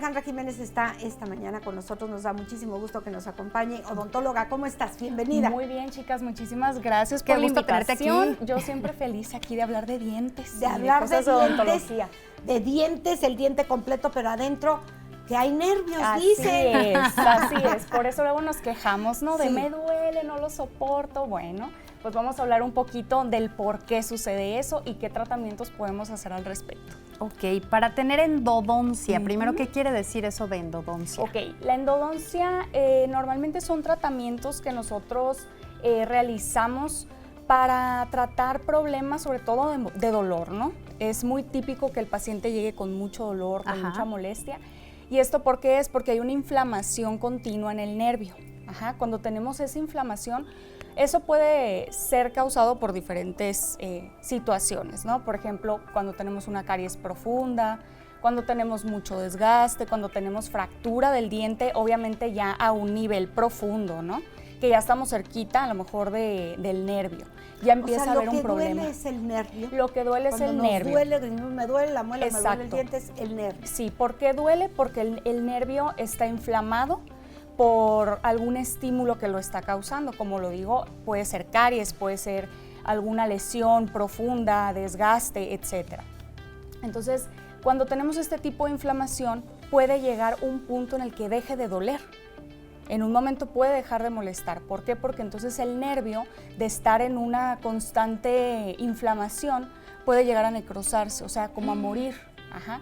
Alejandra Jiménez está esta mañana con nosotros, nos da muchísimo gusto que nos acompañe. Odontóloga, ¿cómo estás? Bienvenida. Muy bien, chicas, muchísimas gracias por la invitación. Yo siempre feliz aquí de hablar de dientes. De hablar de odontología. De dientes, el diente completo, pero adentro que hay nervios, dicen. Así es. Por eso luego nos quejamos, ¿no? De me duele, no lo soporto. Bueno, pues vamos a hablar un poquito del por qué sucede eso y qué tratamientos podemos hacer al respecto. Ok, para tener endodoncia, primero, ¿qué quiere decir eso de endodoncia? Ok, la endodoncia normalmente son tratamientos que nosotros realizamos para tratar problemas, sobre todo de dolor, ¿no? Es muy típico que el paciente llegue con mucho dolor, con mucha molestia. ¿Y esto por qué es? Porque hay una inflamación continua en el nervio. Cuando tenemos esa inflamación, eso puede ser causado por diferentes situaciones, ¿no? Por ejemplo, cuando tenemos una caries profunda, cuando tenemos mucho desgaste, cuando tenemos fractura del diente, obviamente ya a un nivel profundo, ¿no? Que ya estamos cerquita a lo mejor del nervio. Ya empieza a haber un problema. Lo que duele es el nervio. Lo que duele es el nervio. Me duele la muela, me duele el diente, es el nervio. Sí, ¿por qué duele? Porque el nervio está inflamado por algún estímulo que lo está causando. Como lo digo, puede ser caries, puede ser alguna lesión profunda, desgaste, etc. Entonces, cuando tenemos este tipo de inflamación, puede llegar un punto en el que deje de doler. En un momento puede dejar de molestar. ¿Por qué? Porque entonces el nervio, de estar en una constante inflamación, puede llegar a necrosarse, o sea, como a morir.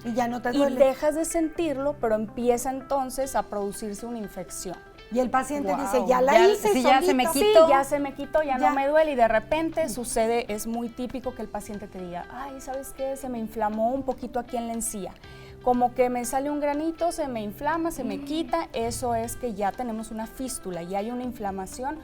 Y ya no te duele. Y dejas de sentirlo, pero empieza entonces a producirse una infección. Y el paciente dice, ya la hice, sí, ya se me quitó. Sí, ya se me quitó, ya no me duele. Y de repente sucede, es muy típico que el paciente te diga, ay, ¿sabes qué? Se me inflamó un poquito aquí en la encía. Como que me sale un granito, se me inflama, se me quita. Eso es que ya tenemos una fístula, ya hay una inflamación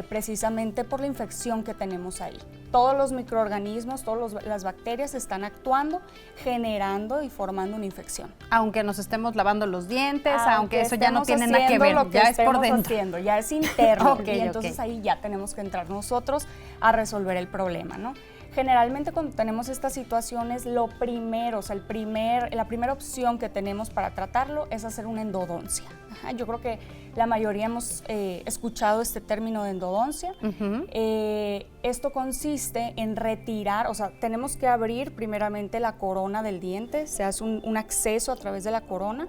precisamente por la infección que tenemos ahí. Todos los microorganismos, todas las bacterias están actuando, generando y formando una infección. Aunque nos estemos lavando los dientes, aunque eso ya no tiene nada que ver, lo que ya es por dentro. Haciendo, ya es interno. Y entonces ahí ya tenemos que entrar nosotros a resolver el problema, ¿no? Generalmente cuando tenemos estas situaciones, lo primero, o sea, la primera opción que tenemos para tratarlo es hacer una endodoncia. Yo creo que la mayoría hemos escuchado este término de endodoncia. Esto consiste en retirar, o sea, tenemos que abrir primeramente la corona del diente, se hace un acceso a través de la corona,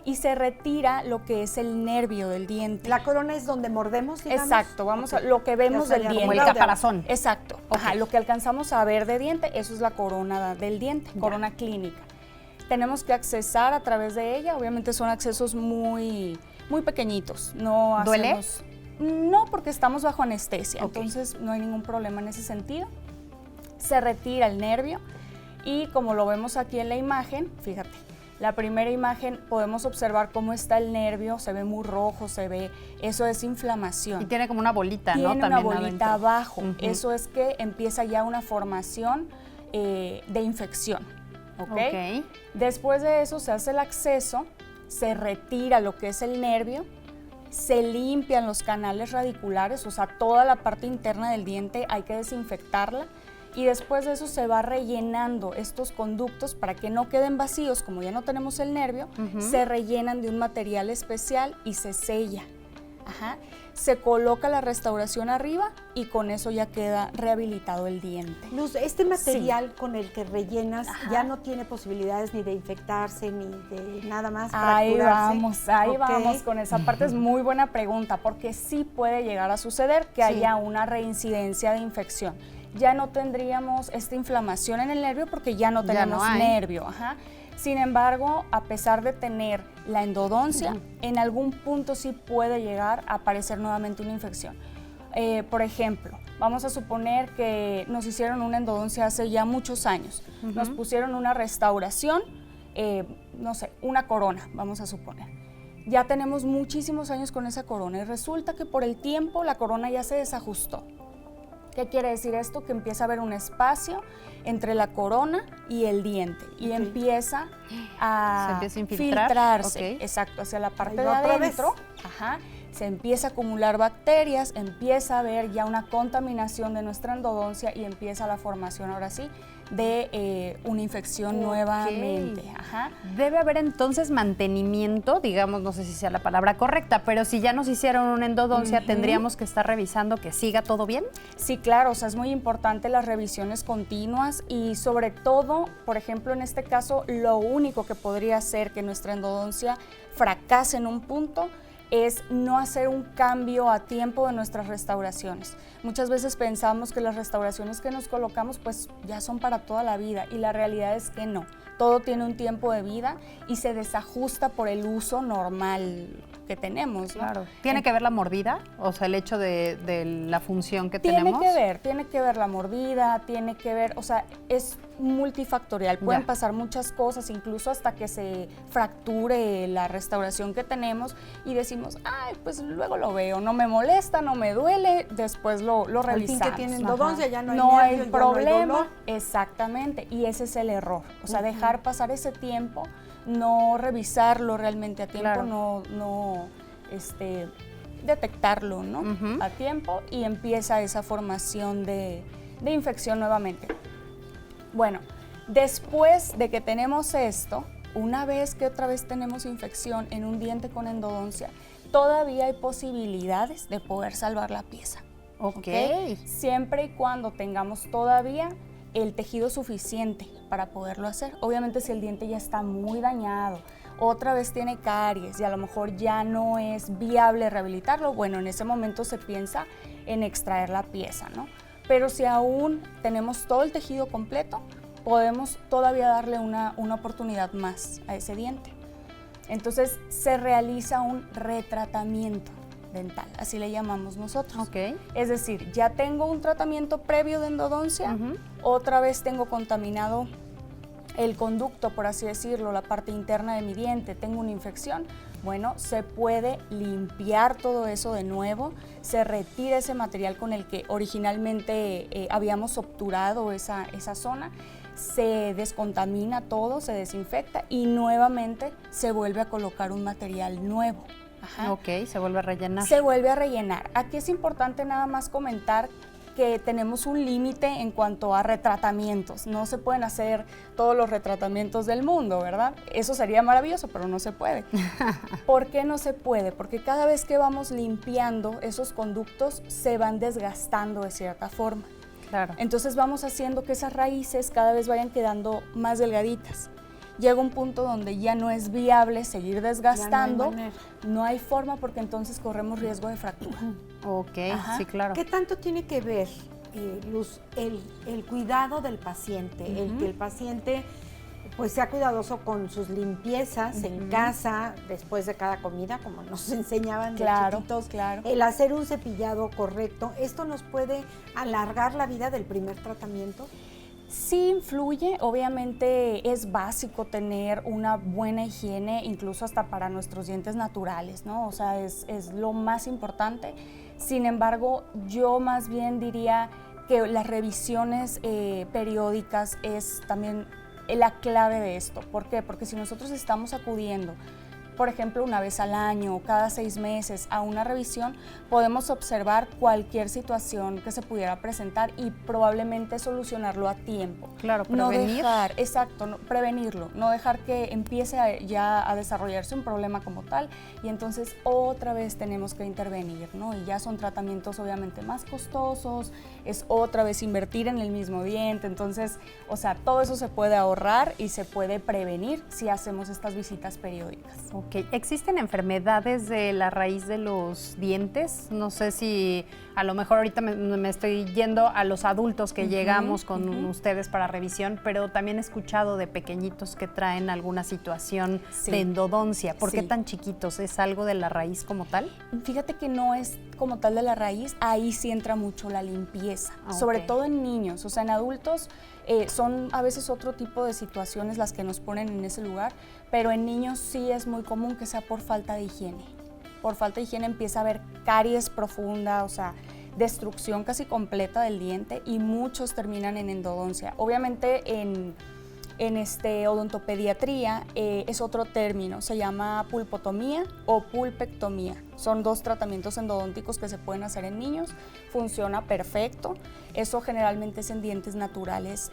y se retira lo que es el nervio del diente. La corona es donde mordemos, digamos. Exacto, vamos a lo que vemos del diente. Como el caparazón. Exacto. Lo que alcanzamos a ver de diente, eso es la corona del diente, corona clínica. Tenemos que accesar a través de ella, obviamente son accesos muy, muy pequeñitos. No ¿Duele? No, porque estamos bajo anestesia, entonces no hay ningún problema en ese sentido. Se retira el nervio y como lo vemos aquí en la imagen, fíjate, la primera imagen podemos observar cómo está el nervio, se ve muy rojo, eso es inflamación. Y tiene como una bolita, ¿no? Tiene una bolita abajo, eso es que empieza ya una formación de infección, ¿ok? Después de eso se hace el acceso, se retira lo que es el nervio, se limpian los canales radiculares, o sea, toda la parte interna del diente hay que desinfectarla. Y después de eso se va rellenando estos conductos para que no queden vacíos, como ya no tenemos el nervio, se rellenan de un material especial y se sella. Se coloca la restauración arriba y con eso ya queda rehabilitado el diente. Luz, este material con el que rellenas ya no tiene posibilidades ni de infectarse ni de nada más para curarse. Ahí vamos con esa parte. Es muy buena pregunta porque sí puede llegar a suceder que haya una reincidencia de infección. Ya no tendríamos esta inflamación en el nervio porque ya no tenemos nervio. Sin embargo, a pesar de tener la endodoncia, en algún punto sí puede llegar a aparecer nuevamente una infección. Por ejemplo, vamos a suponer que nos hicieron una endodoncia hace ya muchos años. Nos pusieron una restauración, no sé, una corona, vamos a suponer. Ya tenemos muchísimos años con esa corona y resulta que por el tiempo la corona ya se desajustó. ¿Qué quiere decir esto? Que empieza a haber un espacio entre la corona y el diente y empieza a infiltrarse, filtrarse, exacto, hacia la parte de adentro. se empieza a acumular bacterias, empieza a haber ya una contaminación de nuestra endodoncia y empieza la formación ahora sí de una infección nuevamente. Ajá. Debe haber entonces mantenimiento, digamos, no sé si sea la palabra correcta, pero si ya nos hicieron una endodoncia, ¿tendríamos que estar revisando que siga todo bien? Sí, claro, o sea, es muy importante las revisiones continuas y sobre todo, por ejemplo, en este caso, lo único que podría hacer que nuestra endodoncia fracase en un punto es no hacer un cambio a tiempo de nuestras restauraciones. Muchas veces pensamos que las restauraciones que nos colocamos pues ya son para toda la vida y la realidad es que no. Todo tiene un tiempo de vida y se desajusta por el uso normal que tenemos, ¿no? Claro. ¿Tiene que ver la mordida? O sea, el hecho de la función que tenemos. Tiene que ver la mordida, tiene que ver, o sea, es multifactorial. Pueden pasar muchas cosas, incluso hasta que se fracture la restauración que tenemos y decimos, ay, pues luego lo veo, no me molesta, no me duele, después lo revisamos. Al fin que tienen endodoncia, ya no hay nervios, problema. No hay dolor. Exactamente, y ese es el error. O sea, dejar pasar ese tiempo, no revisarlo realmente a tiempo, no detectarlo, ¿no? A tiempo y empieza esa formación de infección nuevamente. Bueno, después de que tenemos esto, una vez que otra vez tenemos infección en un diente con endodoncia, todavía hay posibilidades de poder salvar la pieza. ¿Okay? Siempre y cuando tengamos todavía el tejido suficiente para poderlo hacer. Obviamente si el diente ya está muy dañado, otra vez tiene caries y a lo mejor ya no es viable rehabilitarlo, bueno, en ese momento se piensa en extraer la pieza, ¿no? Pero si aún tenemos todo el tejido completo, podemos todavía darle una oportunidad más a ese diente. Entonces se realiza un retratamiento dental, así le llamamos nosotros. Es decir, ya tengo un tratamiento previo de endodoncia, otra vez tengo contaminado el conducto, por así decirlo, la parte interna de mi diente, tengo una infección, bueno, se puede limpiar todo eso de nuevo, se retira ese material con el que originalmente habíamos obturado esa zona, se descontamina todo, se desinfecta y nuevamente se vuelve a colocar un material nuevo. Se vuelve a rellenar. Se vuelve a rellenar. Aquí es importante nada más comentar que tenemos un límite en cuanto a retratamientos. No se pueden hacer todos los retratamientos del mundo, ¿verdad? Eso sería maravilloso, pero no se puede. ¿Por qué no se puede? Porque cada vez que vamos limpiando, esos conductos se van desgastando de cierta forma. Claro. Entonces vamos haciendo que esas raíces cada vez vayan quedando más delgaditas. Llega un punto donde ya no es viable seguir desgastando, no hay forma porque entonces corremos riesgo de fractura. Sí, claro. ¿Qué tanto tiene que ver, Luz, el cuidado del paciente? El que el paciente pues sea cuidadoso con sus limpiezas en casa, después de cada comida, como nos enseñaban de chiquitos. El hacer un cepillado correcto, ¿esto nos puede alargar la vida del primer tratamiento? Sí influye, obviamente es básico tener una buena higiene, incluso hasta para nuestros dientes naturales, ¿no? O sea, es lo más importante. Sin embargo, yo más bien diría que las revisiones periódicas es también la clave de esto. ¿Por qué? Porque si nosotros estamos acudiendo, por ejemplo, una vez al año o cada 6 meses a una revisión, podemos observar cualquier situación que se pudiera presentar y probablemente solucionarlo a tiempo. Claro, prevenir. Prevenirlo, no dejar que empiece ya a desarrollarse un problema como tal y entonces otra vez tenemos que intervenir, ¿no? Y ya son tratamientos obviamente más costosos, es otra vez invertir en el mismo diente, entonces, o sea, todo eso se puede ahorrar y se puede prevenir si hacemos estas visitas periódicas. ¿Existen enfermedades de la raíz de los dientes? No sé si a lo mejor ahorita me estoy yendo a los adultos que llegamos con ustedes para revisión, pero también he escuchado de pequeñitos que traen alguna situación de endodoncia. ¿Por qué tan chiquitos? ¿Es algo de la raíz como tal? Fíjate que no es como tal de la raíz, ahí sí entra mucho la limpieza, sobre todo en niños, o sea, en adultos son a veces otro tipo de situaciones las que nos ponen en ese lugar, pero en niños sí es muy común que sea por falta de higiene. Por falta de higiene empieza a haber caries profunda, o sea, destrucción casi completa del diente y muchos terminan en endodoncia. Obviamente en En odontopediatría es otro término, se llama pulpotomía o pulpectomía. Son 2 tratamientos endodónticos que se pueden hacer en niños, funciona perfecto. Eso generalmente es en dientes naturales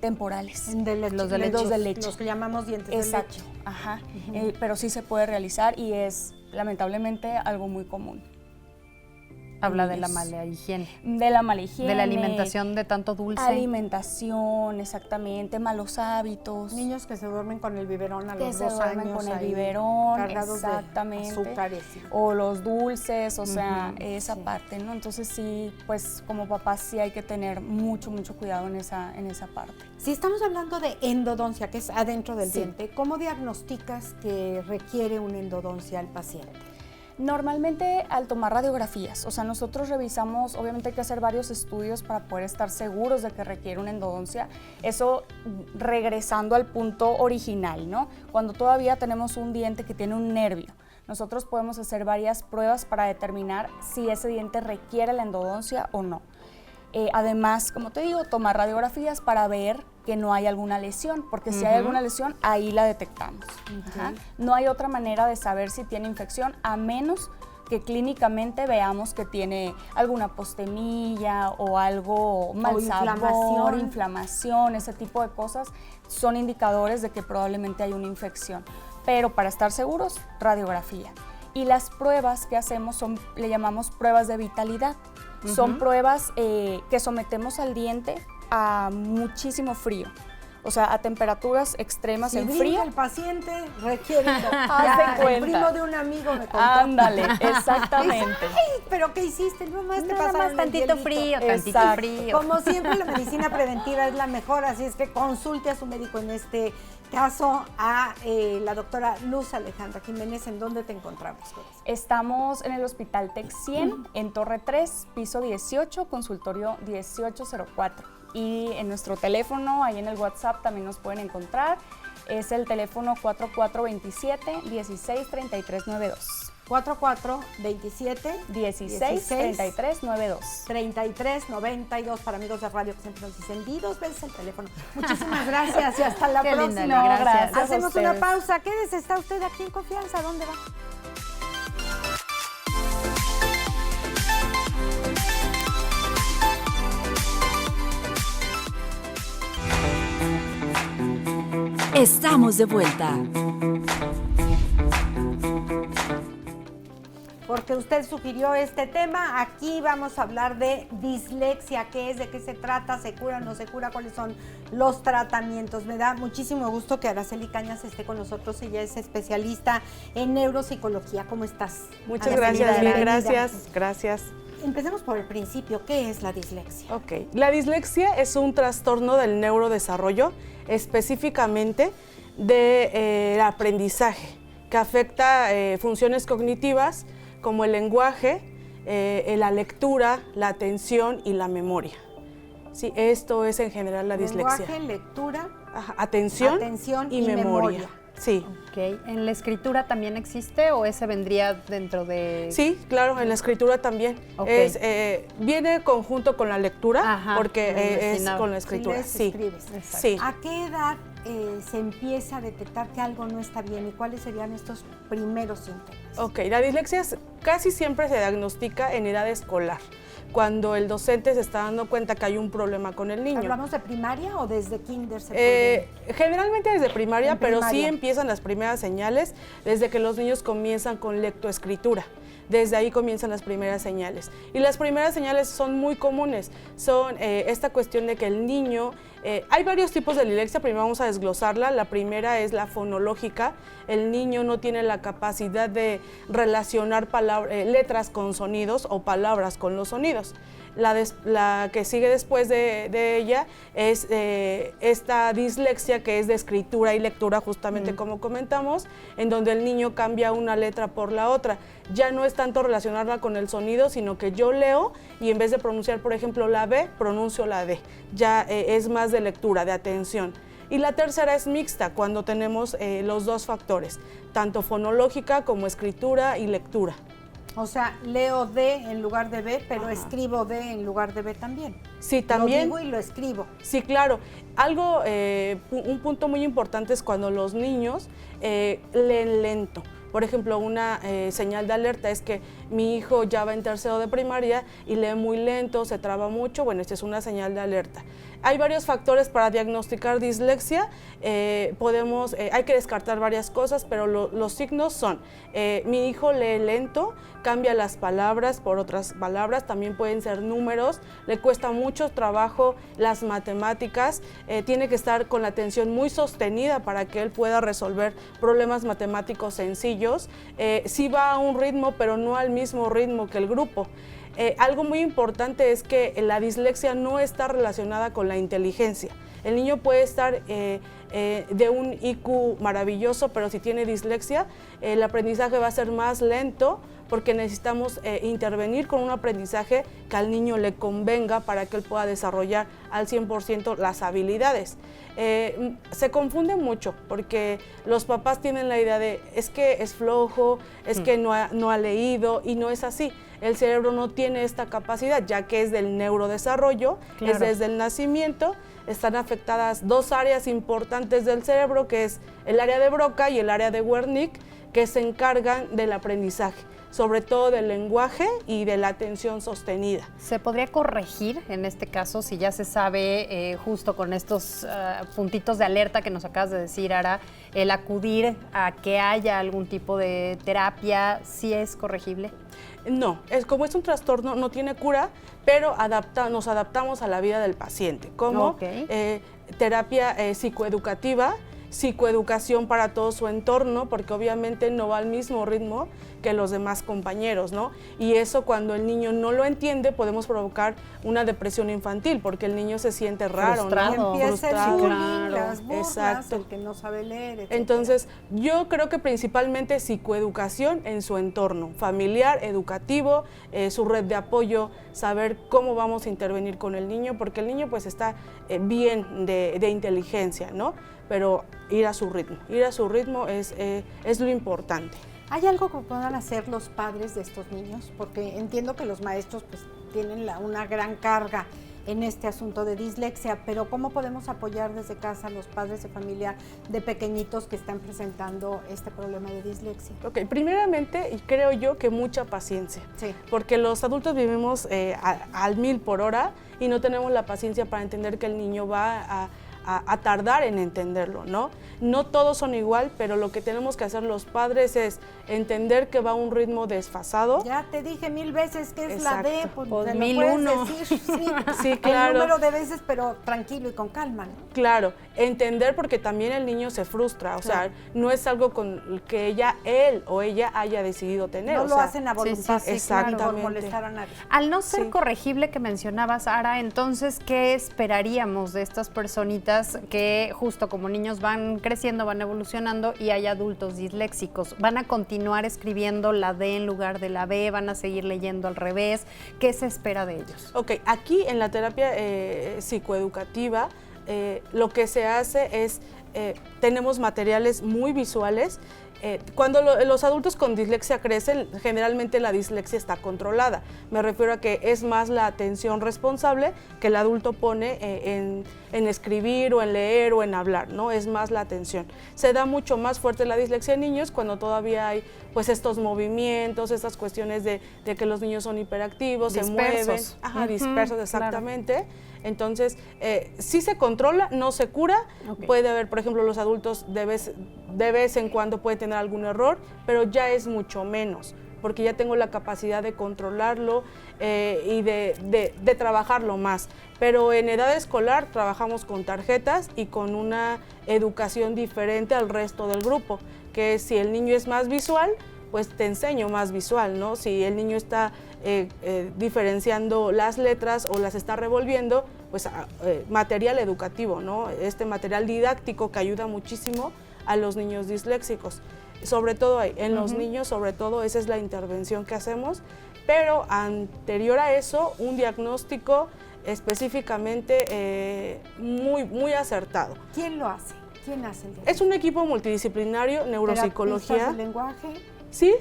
temporales. Los de leche. Los que llamamos dientes de leche. Exacto, ajá. Pero sí se puede realizar y es lamentablemente algo muy común. Habla de la mala higiene. De la mala higiene. De la alimentación de tanto dulce. Alimentación, exactamente, malos hábitos. Niños que se duermen con el biberón a los 2 años. Que se duermen con el biberón, exactamente. De azúcares. O los dulces, o sea, esa parte, ¿no? Entonces sí, pues como papás sí hay que tener mucho cuidado en esa parte. Si estamos hablando de endodoncia, que es adentro del diente, ¿cómo diagnosticas que requiere una endodoncia al paciente? Normalmente al tomar radiografías, o sea, nosotros revisamos, obviamente hay que hacer varios estudios para poder estar seguros de que requiere una endodoncia, eso regresando al punto original, ¿no? Cuando todavía tenemos un diente que tiene un nervio, nosotros podemos hacer varias pruebas para determinar si ese diente requiere la endodoncia o no. Además, como te digo, tomar radiografías para ver que no hay alguna lesión, porque si hay alguna lesión, ahí la detectamos. No hay otra manera de saber si tiene infección, a menos que clínicamente veamos que tiene alguna postemilla o algo mal sabor, inflamación, ese tipo de cosas, son indicadores de que probablemente hay una infección. Pero para estar seguros, radiografía. Y las pruebas que hacemos le llamamos pruebas de vitalidad. Son pruebas que sometemos al diente a muchísimo frío, o sea, a temperaturas extremas en frío. El paciente requiere el primo de un amigo me contó. Ándale, exactamente. Ay, pero ¿qué hiciste? Nomás te pasaron tantito frío, tantito frío. Como siempre, la medicina preventiva es la mejor, así es que consulte a su médico en este caso, a la doctora Luz Alejandra Jiménez. ¿En dónde te encontramos? Estamos en el Hospital Tec 100, en Torre 3, piso 18, consultorio 1804. Y en nuestro teléfono, ahí en el WhatsApp también nos pueden encontrar. Es el teléfono 4427-163392. 4427-163392. 3392 para amigos de radio que siempre nos dicen, di 2 veces el teléfono. Muchísimas gracias y hasta la próxima. Linda, gracias. Hacemos una pausa. Quédese, está usted aquí en confianza. ¿Dónde va? Estamos de vuelta. Porque usted sugirió este tema, aquí vamos a hablar de dislexia, qué es, de qué se trata, se cura, no se cura, cuáles son los tratamientos. Me da muchísimo gusto que Araceli Cañas esté con nosotros, ella es especialista en neuropsicología. ¿Cómo estás? Muchas Araceli, gracias, gracias. Empecemos por el principio, ¿qué es la dislexia? Ok, la dislexia es un trastorno del neurodesarrollo, específicamente del aprendizaje, que afecta funciones cognitivas como el lenguaje, la lectura, la atención y la memoria. Sí, esto es en general la dislexia. Lenguaje, lectura, atención y memoria. Sí. Okay. ¿En la escritura también existe o ese vendría dentro de...? Sí, claro, en la escritura también. Okay. Viene conjunto con la lectura, porque es con la escritura. Sí. ¿A qué edad se empieza a detectar que algo no está bien y cuáles serían estos primeros síntomas? Ok, la dislexia casi siempre se diagnostica en edad escolar, cuando el docente se está dando cuenta que hay un problema con el niño. ¿Hablamos de primaria o desde kinder se puede? Generalmente desde primaria, pero sí empiezan las primeras señales desde que los niños comienzan con lectoescritura. Desde ahí comienzan las primeras señales. Y las primeras señales son muy comunes. Son esta cuestión de que el niño... hay varios tipos de dislexia, primero vamos a desglosarla. La primera es la fonológica. El niño no tiene la capacidad de relacionar letras con sonidos o palabras con los sonidos. La que sigue después de ella es esta dislexia, que es de escritura y lectura, justamente como comentamos, en donde el niño cambia una letra por la otra. Ya no es tanto relacionarla con el sonido, sino que yo leo y en vez de pronunciar, por ejemplo, la B, pronuncio la D. Ya es más de lectura, de atención. Y la tercera es mixta, cuando tenemos los dos factores, tanto fonológica como escritura y lectura. O sea, leo D en lugar de B, pero escribo D en lugar de B también. Sí, también. Lo digo y lo escribo. Sí, claro. Algo, un punto muy importante es cuando los niños leen lento. Por ejemplo, una señal de alerta es que mi hijo ya va en tercero de primaria y lee muy lento, se traba mucho. Bueno, esta es una señal de alerta. Hay varios factores para diagnosticar dislexia. Hay que descartar varias cosas, pero los signos son, mi hijo lee lento, cambia las palabras por otras palabras, también pueden ser números, le cuesta mucho trabajo las matemáticas, tiene que estar con la atención muy sostenida para que él pueda resolver problemas matemáticos sencillos. Sí va a un ritmo, pero no al mismo ritmo que el grupo. Algo muy importante es que la dislexia no está relacionada con la inteligencia. El niño puede estar de un IQ maravilloso, pero si tiene dislexia, el aprendizaje va a ser más lento porque necesitamos intervenir con un aprendizaje que al niño le convenga para que él pueda desarrollar al 100% las habilidades. Se confunde mucho porque los papás tienen la idea de es que es flojo, es que no ha leído, y no es así. El cerebro no tiene esta capacidad, ya que es del neurodesarrollo, es desde el nacimiento. Están afectadas dos áreas importantes del cerebro, que es el área de Broca y el área de Wernicke, que se encargan del aprendizaje, sobre todo del lenguaje y de la atención sostenida. ¿Se podría corregir en este caso si ya se sabe justo con estos puntitos de alerta que nos acabas de decir, Ara, el acudir a que haya algún tipo de terapia, sí es corregible? No, como es un trastorno, no tiene cura, pero nos adaptamos a la vida del paciente, como terapia psicoeducativa, psicoeducación para todo su entorno, porque obviamente no va al mismo ritmo que los demás compañeros, ¿no? Y eso, cuando el niño no lo entiende, podemos provocar una depresión infantil, porque el niño se siente raro, frustrado, ¿no? Empieza el Frustrado. bullying, las burlas, Exacto. el que no sabe leer, etc. Entonces, yo creo que principalmente psicoeducación en su entorno, familiar, educativo, su red de apoyo, saber cómo vamos a intervenir con el niño, porque el niño pues está bien de inteligencia, ¿no? Pero ir a su ritmo es lo importante. ¿Hay algo que puedan hacer los padres de estos niños? Porque entiendo que los maestros pues tienen una gran carga en este asunto de dislexia, pero ¿cómo podemos apoyar desde casa a los padres de familia de pequeñitos que están presentando este problema de dislexia? Ok, primeramente, y creo yo que mucha paciencia, Sí. porque los adultos vivimos al 1000 por hora y no tenemos la paciencia para entender que el niño va a tardar en entenderlo, ¿no? No todos son igual, pero lo que tenemos que hacer los padres es entender que va a un ritmo desfasado. Ya te dije 1000 veces que es la D, Exacto. pues te lo 1001. puedes decir, sí, Sí, claro. el número de veces, pero tranquilo y con calma, ¿no? Claro, entender, porque también el niño se frustra, o sea, no es algo con que él o ella haya decidido tener. No o lo sea, hacen a voluntad, sí, ni por exactamente. molestar a nadie. Al no ser Sí. corregible que mencionabas, Ara, entonces, ¿qué esperaríamos de estas personitas que justo como niños van creciendo, van evolucionando y hay adultos disléxicos? ¿Van a continuar escribiendo la D en lugar de la B? ¿Van a seguir leyendo al revés? ¿Qué se espera de ellos? Ok, aquí en la terapia psicoeducativa lo que se hace es, tenemos materiales muy visuales. Cuando los adultos con dislexia crecen, generalmente la dislexia está controlada. Me refiero a que es más la atención responsable que el adulto pone en escribir o en leer o en hablar, ¿no? Es más la atención. Se da mucho más fuerte la dislexia en niños cuando todavía hay pues estos movimientos, estas cuestiones de que los niños son hiperactivos, Dispersos. se mueven, dispersos, exactamente. Claro. Entonces, sí se controla, no se cura. Okay. Puede haber, por ejemplo, los adultos de vez en cuando puede tener algún error, pero ya es mucho menos, porque ya tengo la capacidad de controlarlo y de trabajarlo más. Pero en edad escolar trabajamos con tarjetas y con una educación diferente al resto del grupo, que si el niño es más visual, pues te enseño más visual, ¿no? Si el niño está diferenciando las letras o las está revolviendo, pues material educativo, ¿no? Este material didáctico que ayuda muchísimo a los niños disléxicos. Sobre todo en los niños, sobre todo esa es la intervención que hacemos, pero anterior a eso, un diagnóstico específicamente muy acertado. ¿Quién lo hace? ¿Quién hace el diagnóstico? Es un equipo multidisciplinario, neuropsicología. ¿Terapistas del lenguaje? Sí,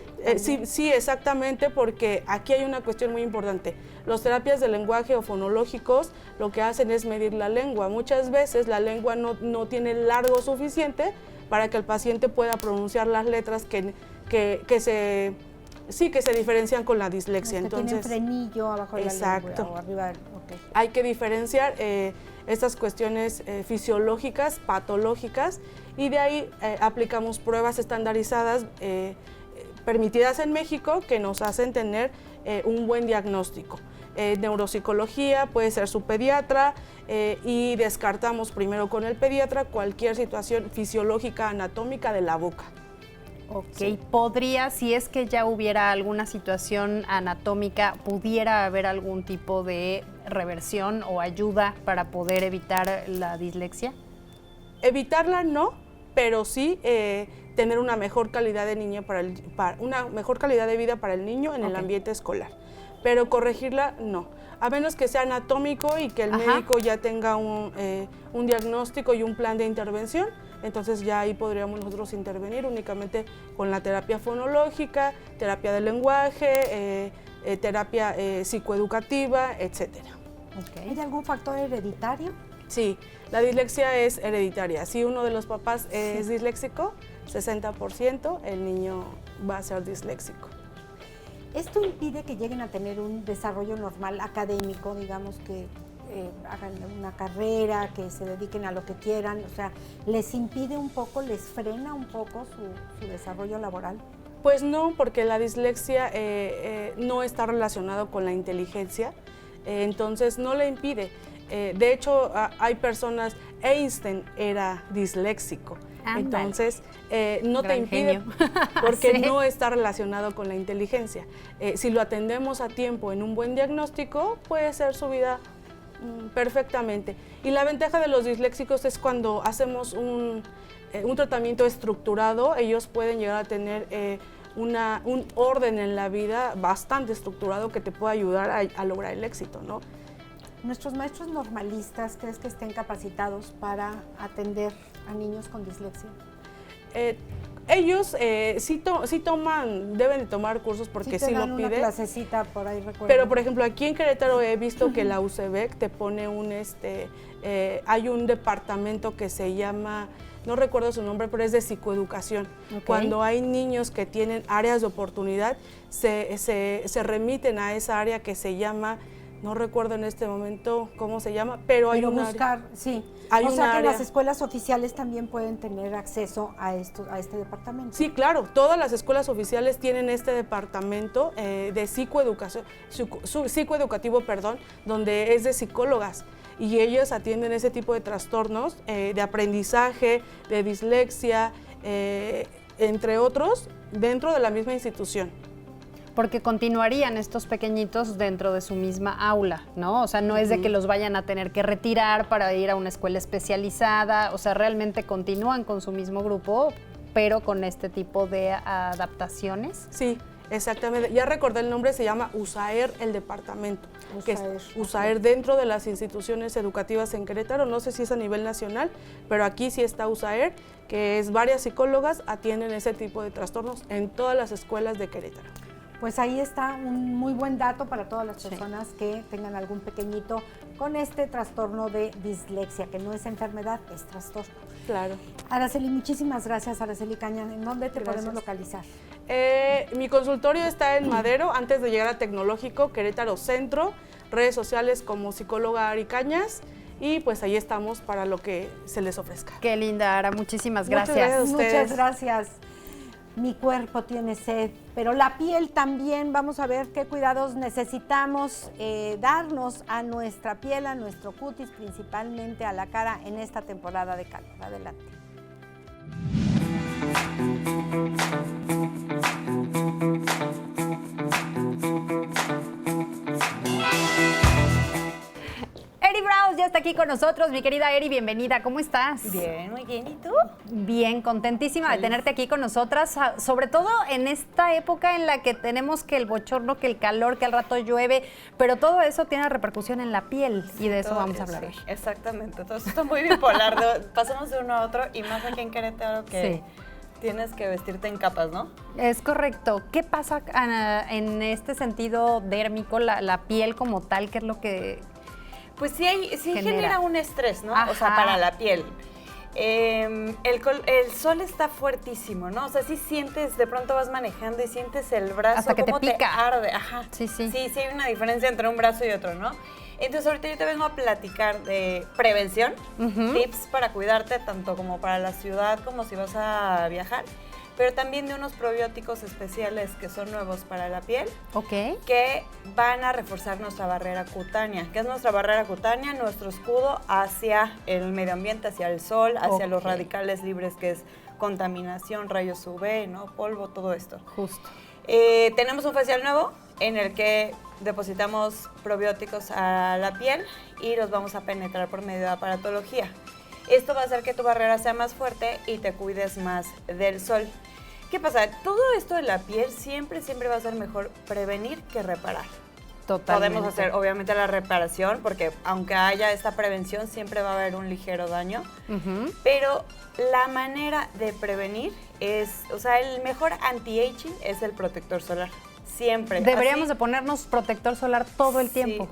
exactamente, porque aquí hay una cuestión muy importante. Las terapias de lenguaje o fonológicos lo que hacen es medir la lengua. Muchas veces la lengua no tiene largo suficiente para que el paciente pueda pronunciar las letras que se diferencian con la dislexia. Entonces, tienen frenillo abajo de la lengua o arriba. Okay. Hay que diferenciar estas cuestiones fisiológicas, patológicas, y de ahí aplicamos pruebas estandarizadas permitidas en México que nos hacen tener un buen diagnóstico. Neuropsicología, puede ser su pediatra, y descartamos primero con el pediatra cualquier situación fisiológica anatómica de la boca. Ok, sí. ¿Podría, si es que ya hubiera alguna situación anatómica, pudiera haber algún tipo de reversión o ayuda para poder evitar la dislexia? Evitarla no, pero sí tener una mejor calidad de una mejor calidad de vida para el niño en el ambiente escolar. Pero corregirla no, a menos que sea anatómico y que el médico ya tenga un diagnóstico y un plan de intervención. Entonces ya ahí podríamos nosotros intervenir únicamente con la terapia fonológica, terapia del lenguaje, terapia psicoeducativa, etcétera. Okay. ¿Hay algún factor hereditario? Sí, la dislexia es hereditaria. Si uno de los papás es disléxico, 60% el niño va a ser disléxico. ¿Esto impide que lleguen a tener un desarrollo normal académico, digamos que hagan una carrera, que se dediquen a lo que quieran? O sea, ¿les impide un poco, les frena un poco su desarrollo laboral? Pues no, porque la dislexia no está relacionado con la inteligencia, entonces no le impide. De hecho, hay personas, Einstein era disléxico. Entonces, no te impide porque no está relacionado con la inteligencia. Si lo atendemos a tiempo en un buen diagnóstico, puede ser su vida perfectamente. Y la ventaja de los disléxicos es cuando hacemos un tratamiento estructurado, ellos pueden llegar a tener un orden en la vida bastante estructurado que te puede ayudar a lograr el éxito, ¿no? ¿Nuestros maestros normalistas crees que estén capacitados para atender a niños con dislexia? Ellos sí toman, deben de tomar cursos porque sí lo piden. Una clasecita por ahí, recuerdo. Pero, por ejemplo, aquí en Querétaro he visto que la UCEBEC te pone hay un departamento que se llama, no recuerdo su nombre, pero es de psicoeducación. Okay. Cuando hay niños que tienen áreas de oportunidad, se remiten a esa área que se llama, no recuerdo en este momento cómo se llama, pero hay un buscar, área. Sí. O sea que las escuelas oficiales también pueden tener acceso a este departamento. Sí, claro, todas las escuelas oficiales tienen este departamento de psicoeducativo, donde es de psicólogas, y ellos atienden ese tipo de trastornos de aprendizaje, de dislexia, entre otros, dentro de la misma institución. Porque continuarían estos pequeñitos dentro de su misma aula, ¿no? O sea, no es de que los vayan a tener que retirar para ir a una escuela especializada, o sea, realmente continúan con su mismo grupo, pero con este tipo de adaptaciones. Sí, exactamente. Ya recordé el nombre, se llama USAER, el departamento, que es USAER dentro de las instituciones educativas en Querétaro, no sé si es a nivel nacional, pero aquí sí está USAER, que es varias psicólogas atienden ese tipo de trastornos en todas las escuelas de Querétaro. Pues ahí está un muy buen dato para todas las personas que tengan algún pequeñito con este trastorno de dislexia, que no es enfermedad, es trastorno. Claro. Araceli, muchísimas gracias, Araceli Caña. ¿En dónde te podemos localizar? Mi consultorio está en Madero, antes de llegar a Tecnológico, Querétaro Centro, redes sociales como psicóloga Ari Cañas, y pues ahí estamos para lo que se les ofrezca. Qué linda, Ara, muchísimas gracias. Muchas gracias a ustedes. Muchas gracias. Mi cuerpo tiene sed, pero la piel también. Vamos a ver qué cuidados necesitamos darnos a nuestra piel, a nuestro cutis, principalmente a la cara en esta temporada de calor. Adelante. Eri Browse ya está aquí con nosotros. Mi querida Eri, bienvenida. ¿Cómo estás? Bien, muy bien. ¿Y tú? Bien, contentísima de tenerte aquí con nosotras, sobre todo en esta época en la que tenemos que el bochorno, que el calor, que al rato llueve, pero todo eso tiene repercusión en la piel y de eso vamos a hablar hoy. Exactamente, todo esto está muy bipolar, pasamos de uno a otro y más aquí en Querétaro que tienes que vestirte en capas, ¿no? Es correcto. ¿Qué pasa en este sentido dérmico, la piel como tal? ¿Qué es lo que Pues sí genera un estrés, ¿no? Ajá. O sea, para la piel. El sol está fuertísimo, ¿no? O sea, sí sientes, de pronto vas manejando y sientes el brazo hasta que te cómo pica. arde. Ajá. Sí. Sí hay una diferencia entre un brazo y otro, ¿no? Entonces ahorita yo te vengo a platicar de prevención, tips para cuidarte tanto como para la ciudad como si vas a viajar, pero también de unos probióticos especiales que son nuevos para la piel, que van a reforzar nuestra barrera cutánea. ¿Qué es nuestra barrera cutánea? Nuestro escudo hacia el medio ambiente, hacia el sol, hacia los radicales libres, que es contaminación, rayos UV, ¿no? Polvo, todo esto. Justo. Tenemos un facial nuevo en el que depositamos probióticos a la piel y los vamos a penetrar por medio de aparatología. Esto va a hacer que tu barrera sea más fuerte y te cuides más del sol. ¿Qué pasa? Todo esto de la piel siempre va a ser mejor prevenir que reparar. Totalmente. Podemos hacer obviamente la reparación porque aunque haya esta prevención siempre va a haber un ligero daño, pero la manera de prevenir es, o sea, el mejor anti-aging es el protector solar. Siempre. Deberíamos de ponernos protector solar todo el tiempo.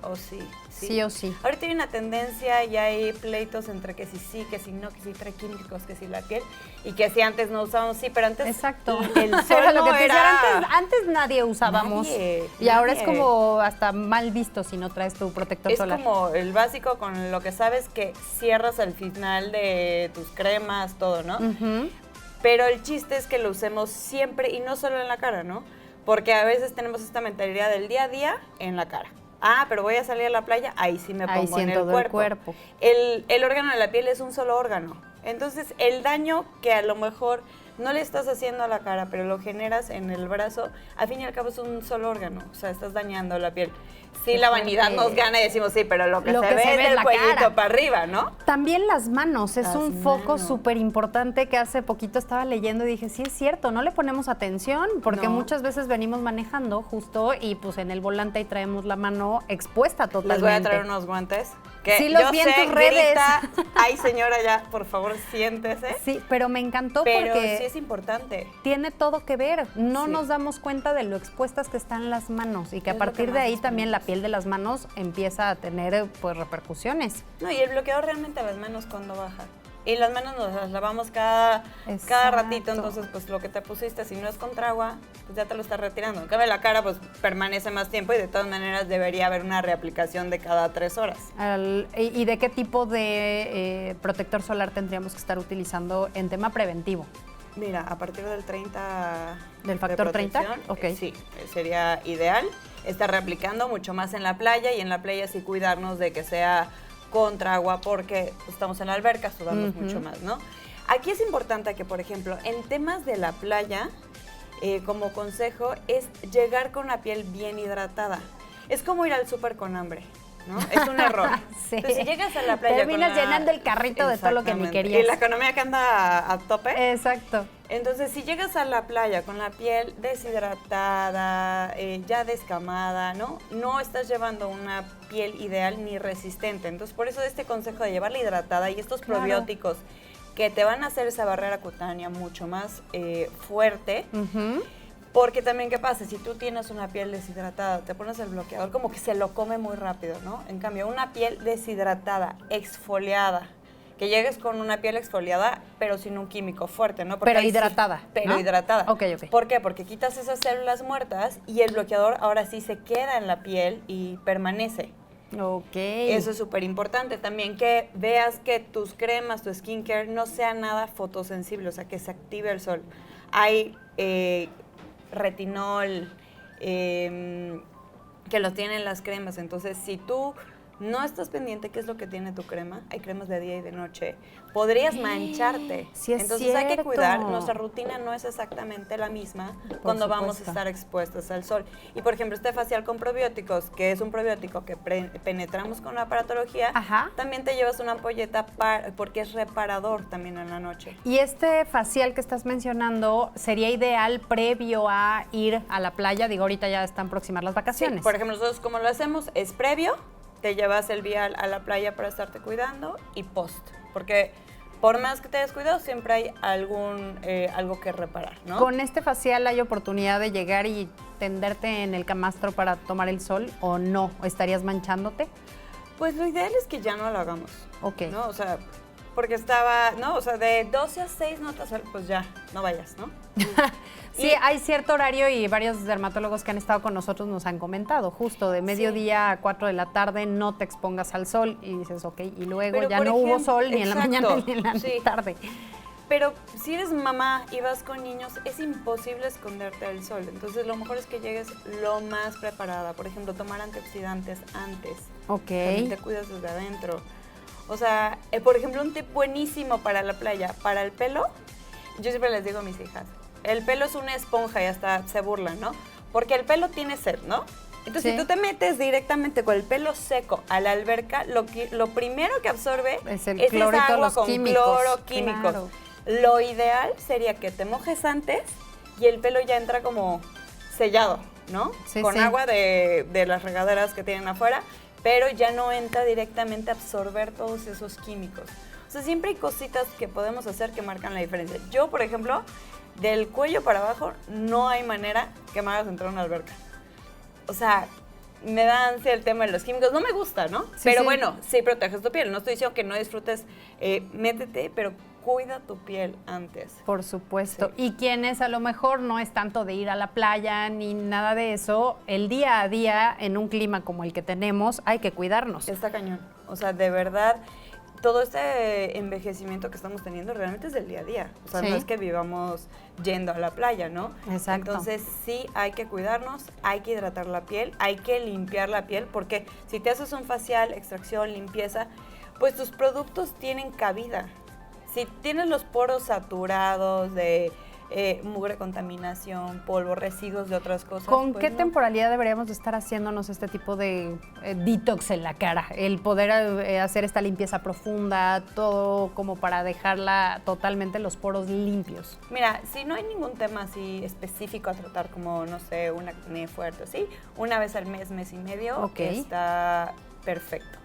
Sí o sí. Ahorita hay una tendencia y hay pleitos entre que sí, que si no, que si trae químicos, que si la piel, y que si antes no usábamos, sí, pero antes Exacto. el sol lo que no te era... decía, antes nadie usábamos. Y ahora es Nadie. como hasta mal visto si no traes tu protector solar. Es como el básico con lo que sabes que cierras al final de tus cremas, todo, ¿no? Pero el chiste es que lo usemos siempre y no solo en la cara, ¿no? Porque a veces tenemos esta mentalidad del día a día en la cara. Ah, pero voy a salir a la playa, ahí sí me pongo en el cuerpo. El órgano de la piel es un solo órgano. Entonces, el daño que a lo mejor no le estás haciendo a la cara, pero lo generas en el brazo, al fin y al cabo es un solo órgano. O sea, estás dañando la piel. Sí, la vanidad nos gana y decimos, sí, pero lo que se ve es del cuellito para arriba, ¿no? También las manos, es un foco manos. súper importante que hace poquito estaba leyendo y dije, sí es cierto, no le ponemos atención porque muchas veces venimos manejando justo y pues en el volante ahí traemos la mano expuesta totalmente. Les voy a traer unos guantes. Que sí, los vi en tus redes. Grita, ay señora, ya, por favor, siéntese. Sí, pero me encantó pero porque sí es importante. Tiene todo que ver. No nos damos cuenta de lo expuestas que están las manos y que a partir de ahí también la piel de las manos empieza a tener pues repercusiones. No, y el bloqueador realmente a las manos cuando baja. Y las manos nos las lavamos cada ratito, entonces pues lo que te pusiste, si no es contra agua, pues ya te lo estás retirando. En cambio la cara pues permanece más tiempo y de todas maneras debería haber una reaplicación de cada 3 horas. ¿Y de qué tipo de protector solar tendríamos que estar utilizando en tema preventivo? Mira, a partir del 30... ¿Del factor 30? Sí, sería ideal estar reaplicando mucho más en la playa y en la playa sí cuidarnos de que sea contra agua porque estamos en la alberca, sudamos mucho más, ¿no? Aquí es importante que, por ejemplo, en temas de la playa, como consejo, es llegar con la piel bien hidratada. Es como ir al súper con hambre, ¿no? Es un error. Sí. Entonces, si llegas a la playa terminas llenando el carrito de todo lo que ni querías. Y la economía que anda a tope. Exacto. Entonces, si llegas a la playa con la piel deshidratada, ya descamada, ¿no? No estás llevando una piel ideal ni resistente. Entonces, por eso este consejo de llevarla hidratada y estos probióticos que te van a hacer esa barrera cutánea mucho más fuerte. Porque también, ¿qué pasa? Si tú tienes una piel deshidratada, te pones el bloqueador, como que se lo come muy rápido, ¿no? En cambio, una piel deshidratada, exfoliada, que llegues con una piel exfoliada, pero sin un químico fuerte, ¿no? Porque pero hidratada, sí, pero hidratada. Ok. ¿Por qué? Porque quitas esas células muertas y el bloqueador ahora sí se queda en la piel y permanece. Ok. Eso es súper importante. También que veas que tus cremas, tu skincare, no sea nada fotosensible, o sea, que se active el sol. Hay retinol, que lo tienen las cremas. Entonces, si tú no estás pendiente qué es lo que tiene tu crema, hay cremas de día y de noche, podrías mancharte. Sí, es entonces hay que cierto. cuidar, nuestra rutina no es exactamente la misma cuando vamos a estar expuestos al sol. Y por ejemplo, este facial con probióticos, que es un probiótico que penetramos con la aparatología, también te llevas una ampolleta porque es reparador también en la noche. Y este facial que estás mencionando sería ideal previo a ir a la playa, digo, ahorita ya están próximas las vacaciones. Sí, por ejemplo, nosotros como lo hacemos es previo, te llevas el vial a la playa para estarte cuidando y post, porque por más que te hayas cuidado, siempre hay algo que reparar, ¿no? ¿Con este facial hay oportunidad de llegar y tenderte en el camastro para tomar el sol o no? ¿Estarías manchándote? Pues lo ideal es que ya no lo hagamos. Ok. ¿No? O sea, porque de 12 a 6 no te hace, pues ya, no vayas, ¿no? Sí, hay cierto horario y varios dermatólogos que han estado con nosotros nos han comentado, justo de mediodía a 4 de la tarde no te expongas al sol y dices, ok, y luego Pero, ya por no hubo ejemplo, sol ni en la mañana ni en la sí. tarde. Pero si eres mamá y vas con niños, es imposible esconderte del sol. Entonces, lo mejor es que llegues lo más preparada. Por ejemplo, tomar antioxidantes antes. Ok. También te cuidas desde adentro. O sea, por ejemplo, un tip buenísimo para la playa, para el pelo, yo siempre les digo a mis hijas, el pelo es una esponja y hasta se burlan, ¿no? Porque el pelo tiene sed, ¿no? Entonces, Sí. si tú te metes directamente con el pelo seco a la alberca, lo primero que absorbe Es el esa cloro y todos agua los con químicos. cloro, químicos. Claro. Lo ideal sería que te mojes antes y el pelo ya entra como sellado, ¿no? Sí, con sí. agua de las regaderas que tienen afuera, pero ya no entra directamente a absorber todos esos químicos. O sea, siempre hay cositas que podemos hacer que marcan la diferencia. Yo, por ejemplo, del cuello para abajo no hay manera que me hagas entrar a una alberca. O sea, me da ansia el tema de los químicos. No me gusta, ¿no? Sí, pero sí. bueno, sí proteges tu piel. No estoy diciendo que no disfrutes, métete, pero cuida tu piel antes. Por supuesto. Sí. Y quienes a lo mejor no es tanto de ir a la playa ni nada de eso, el día a día en un clima como el que tenemos hay que cuidarnos. Está cañón. O sea, de verdad, todo este envejecimiento que estamos teniendo realmente es del día a día. O sea, Sí. no es que vivamos yendo a la playa, ¿no? Exacto. Entonces, sí hay que cuidarnos, hay que hidratar la piel, hay que limpiar la piel, porque si te haces un facial, extracción, limpieza, pues tus productos tienen cabida. Si tienes los poros saturados de mugre, contaminación, polvo, residuos de otras cosas. ¿Con pues qué no. temporalidad deberíamos de estar haciéndonos este tipo de detox en la cara? El poder hacer esta limpieza profunda, todo como para dejarla totalmente los poros limpios. Mira, si no hay ningún tema así específico a tratar, como, no sé, un acné fuerte, ¿sí? Una vez al mes, mes y medio, Ok. está perfecto.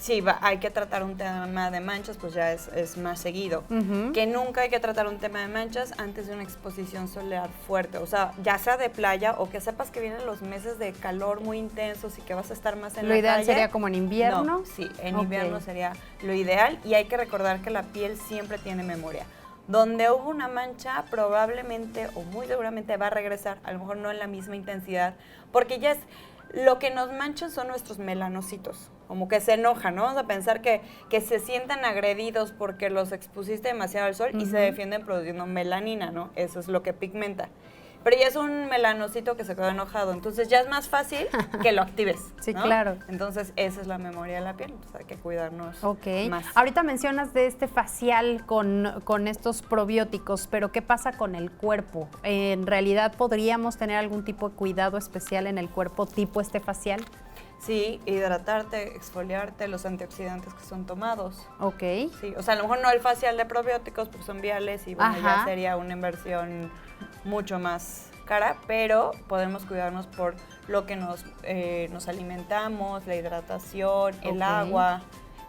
Sí, hay que tratar un tema de manchas, pues ya es más seguido. Ujú. Que nunca hay que tratar un tema de manchas antes de una exposición solar fuerte. O sea, ya sea de playa o que sepas que vienen los meses de calor muy intensos y que vas a estar más en Lo la ideal calle. sería como en invierno. No, sí, en Ok. invierno sería lo ideal, y hay que recordar que la piel siempre tiene memoria. Donde hubo una mancha, probablemente o muy seguramente va a regresar, a lo mejor no en la misma intensidad, porque ya es lo que nos mancha son nuestros melanocitos, como que se enojan, ¿no? Vamos a pensar que se sientan agredidos porque los expusiste demasiado al sol y se defienden produciendo melanina, ¿no? Eso es lo que pigmenta. Pero ya es un melanocito que se quedó enojado, entonces ya es más fácil que lo actives, Sí, ¿no? claro. Entonces esa es la memoria de la piel, entonces hay que cuidarnos Ok. más. Ahorita mencionas de este facial con estos probióticos, pero ¿qué pasa con el cuerpo? ¿En realidad podríamos tener algún tipo de cuidado especial en el cuerpo tipo este facial? Sí, hidratarte, exfoliarte, los antioxidantes que son tomados. Ok. Sí, o sea, a lo mejor no el facial de probióticos, porque son viales y bueno, Ajá. ya sería una inversión mucho más cara, pero podemos cuidarnos por lo que nos alimentamos, la hidratación, el Ok. agua.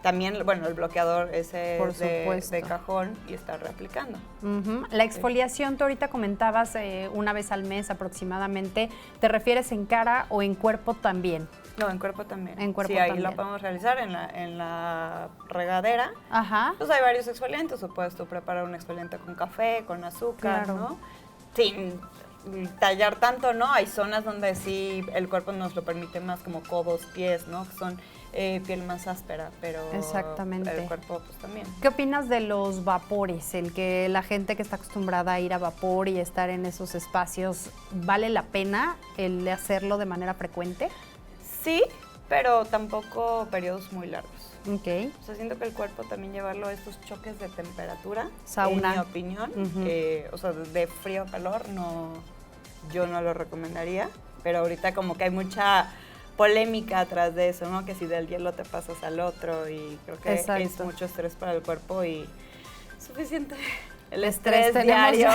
También, bueno, el bloqueador ese Por es supuesto. de cajón y estar reaplicando. Ujú. La exfoliación, tú ahorita comentabas una vez al mes aproximadamente. ¿Te refieres en cara o en cuerpo también? No, en cuerpo también. En cuerpo sí, ahí también. lo podemos realizar en la regadera. Ajá. Pues hay varios exfoliantes, o puedes tú preparar un exfoliante con café, con azúcar, Claro. ¿no? Sin tallar tanto, ¿no? Hay zonas donde sí el cuerpo nos lo permite más, como codos, pies, ¿no? Que son piel más áspera, pero Exactamente. el cuerpo pues también. ¿Qué opinas de los vapores? El que la gente que está acostumbrada a ir a vapor y estar en esos espacios, ¿vale la pena el hacerlo de manera frecuente? Sí, pero tampoco periodos muy largos. Ok. O sea, siento que el cuerpo también llevarlo a estos choques de temperatura, Sauna. en mi opinión, Ujú. o sea, de frío a calor, yo no lo recomendaría, pero ahorita como que hay mucha polémica atrás de eso, ¿no? Que si del hielo te pasas al otro, y creo que Exacto. es mucho estrés para el cuerpo y suficiente. el estrés diario.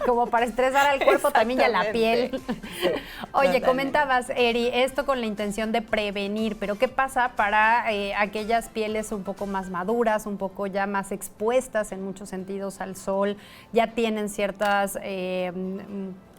Como para estresar al cuerpo también y a la piel. Sí, Oye, comentabas, Eri, esto con la intención de prevenir, pero ¿qué pasa para aquellas pieles un poco más maduras, un poco ya más expuestas en muchos sentidos al sol, ya tienen ciertas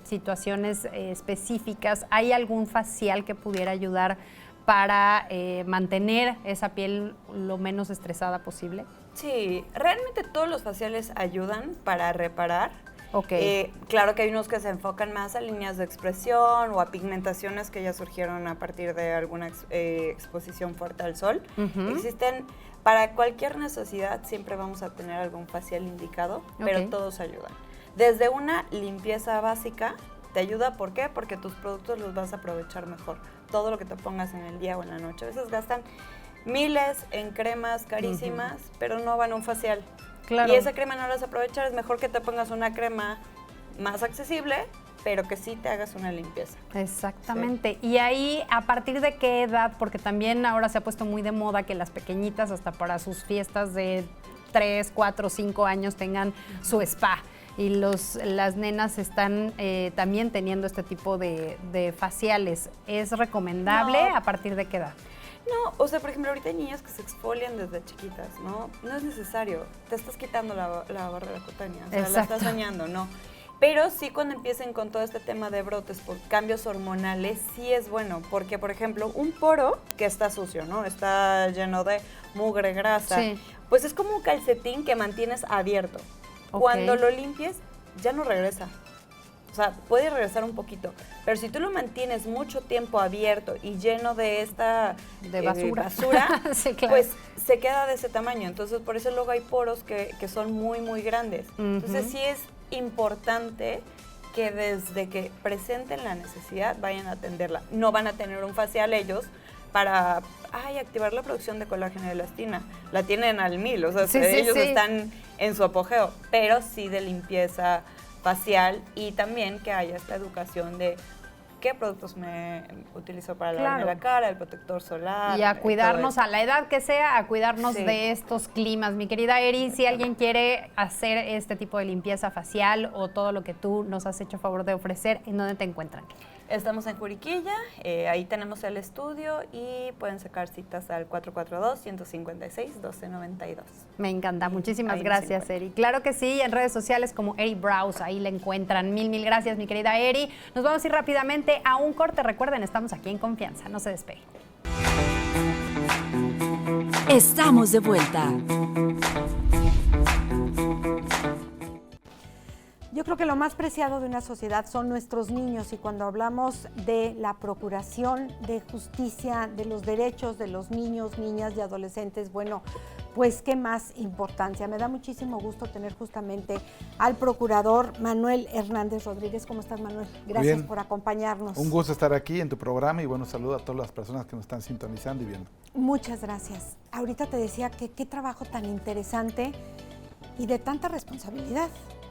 situaciones específicas? ¿Hay algún facial que pudiera ayudar para mantener esa piel lo menos estresada posible? Sí, realmente todos los faciales ayudan para reparar. Okay. Claro que hay unos que se enfocan más a líneas de expresión o a pigmentaciones que ya surgieron a partir de alguna exposición fuerte al sol. Existen, para cualquier necesidad siempre vamos a tener algún facial indicado, pero todos ayudan. Desde una limpieza básica te ayuda, ¿por qué? Porque tus productos los vas a aprovechar mejor. Todo lo que te pongas en el día o en la noche. A veces gastan miles en cremas carísimas, pero no van a un facial. Claro. Y esa crema no la vas a aprovechar, es mejor que te pongas una crema más accesible, pero que sí te hagas una limpieza. Exactamente. Sí. Y ahí, ¿a partir de qué edad? Porque también ahora se ha puesto muy de moda que las pequeñitas, hasta para sus fiestas de 3, 4, 5 años, tengan su spa. Y las nenas están también teniendo este tipo de faciales. ¿Es recomendable? ¿A partir de qué edad? No, o sea, por ejemplo, ahorita hay niñas que se exfolian desde chiquitas, ¿no? No es necesario. Te estás quitando la barrera cutánea, o sea, la estás dañando, ¿no? Pero sí, cuando empiecen con todo este tema de brotes por cambios hormonales, sí es bueno, porque, por ejemplo, un poro que está sucio, ¿no? Está lleno de mugre, grasa, pues es como un calcetín que mantienes abierto. Cuando lo limpies, ya no regresa. O sea, puede regresar un poquito, pero si tú lo mantienes mucho tiempo abierto y lleno de esta basura sí, claro. Pues se queda de ese tamaño. Entonces, por eso luego hay poros que son muy, muy grandes. Entonces, sí es importante que desde que presenten la necesidad vayan a atenderla. No van a tener un facial ellos para activar la producción de colágeno y elastina. La tienen al 1000, o sea, ellos están en su apogeo, pero sí de limpieza facial, y también que haya esta educación de qué productos me utilizo para lavarme la cara, el protector solar. Y a cuidarnos a la edad que sea, a cuidarnos de estos climas. Mi querida Eri, si alguien quiere hacer este tipo de limpieza facial o todo lo que tú nos has hecho favor de ofrecer, ¿en dónde te encuentran? Estamos en Juriquilla, ahí tenemos el estudio y pueden sacar citas al 442-156-1292. Me encanta, muchísimas gracias, Eri. Claro que sí, en redes sociales como Eri Brows, ahí la encuentran. Mil gracias, mi querida Eri. Nos vamos a ir rápidamente a un corte. Recuerden, estamos aquí en Confianza, no se despegue. Estamos de vuelta. Yo creo que lo más preciado de una sociedad son nuestros niños, y cuando hablamos de la procuración de justicia, de los derechos de los niños, niñas y adolescentes, bueno, pues qué más importancia. Me da muchísimo gusto tener justamente al procurador Manuel Hernández Rodríguez. ¿Cómo estás, Manuel? Gracias por acompañarnos. Un gusto estar aquí en tu programa y bueno, saludo a todas las personas que nos están sintonizando y viendo. Muchas gracias. Ahorita te decía que qué trabajo tan interesante y de tanta responsabilidad.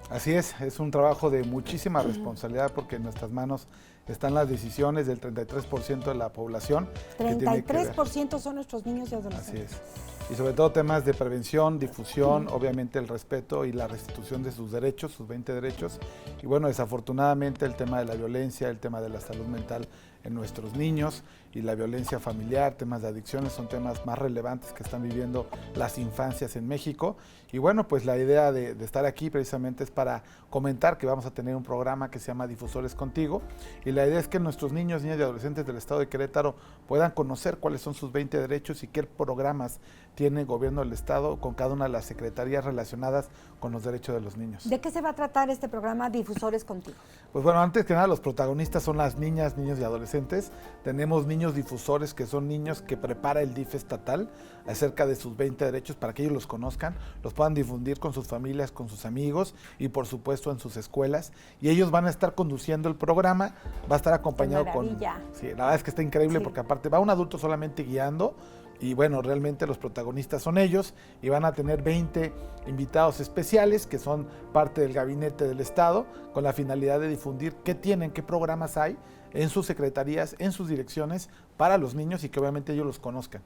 Así es un trabajo de muchísima responsabilidad porque en nuestras manos están las decisiones del 33% de la población. 33% son nuestros niños y adolescentes. Así es. Y sobre todo temas de prevención, difusión, obviamente el respeto y la restitución de sus derechos, sus 20 derechos. Y bueno, desafortunadamente el tema de la violencia, el tema de la salud mental en nuestros niños y la violencia familiar, temas de adicciones, son temas más relevantes que están viviendo las infancias en México. Y bueno, pues la idea de estar aquí precisamente es para comentar que vamos a tener un programa que se llama Difusores Contigo, y la idea es que nuestros niños, niñas y adolescentes del estado de Querétaro puedan conocer cuáles son sus 20 derechos y qué programas tiene el gobierno del estado con cada una de las secretarías relacionadas con los derechos de los niños. ¿De qué se va a tratar este programa Difusores Contigo? Pues bueno, antes que nada los protagonistas son las niñas, niños y adolescentes. Tenemos niños difusores, que son niños que prepara el DIF estatal acerca de sus 20 derechos para que ellos los conozcan, los puedan difundir con sus familias, con sus amigos y por supuesto en sus escuelas. Y ellos van a estar conduciendo el programa, va a estar acompañado con... Sí, la verdad es que está increíble porque aparte va un adulto solamente guiando. Y bueno, realmente los protagonistas son ellos, y van a tener 20 invitados especiales que son parte del gabinete del estado con la finalidad de difundir qué tienen, qué programas hay en sus secretarías, en sus direcciones para los niños y que obviamente ellos los conozcan.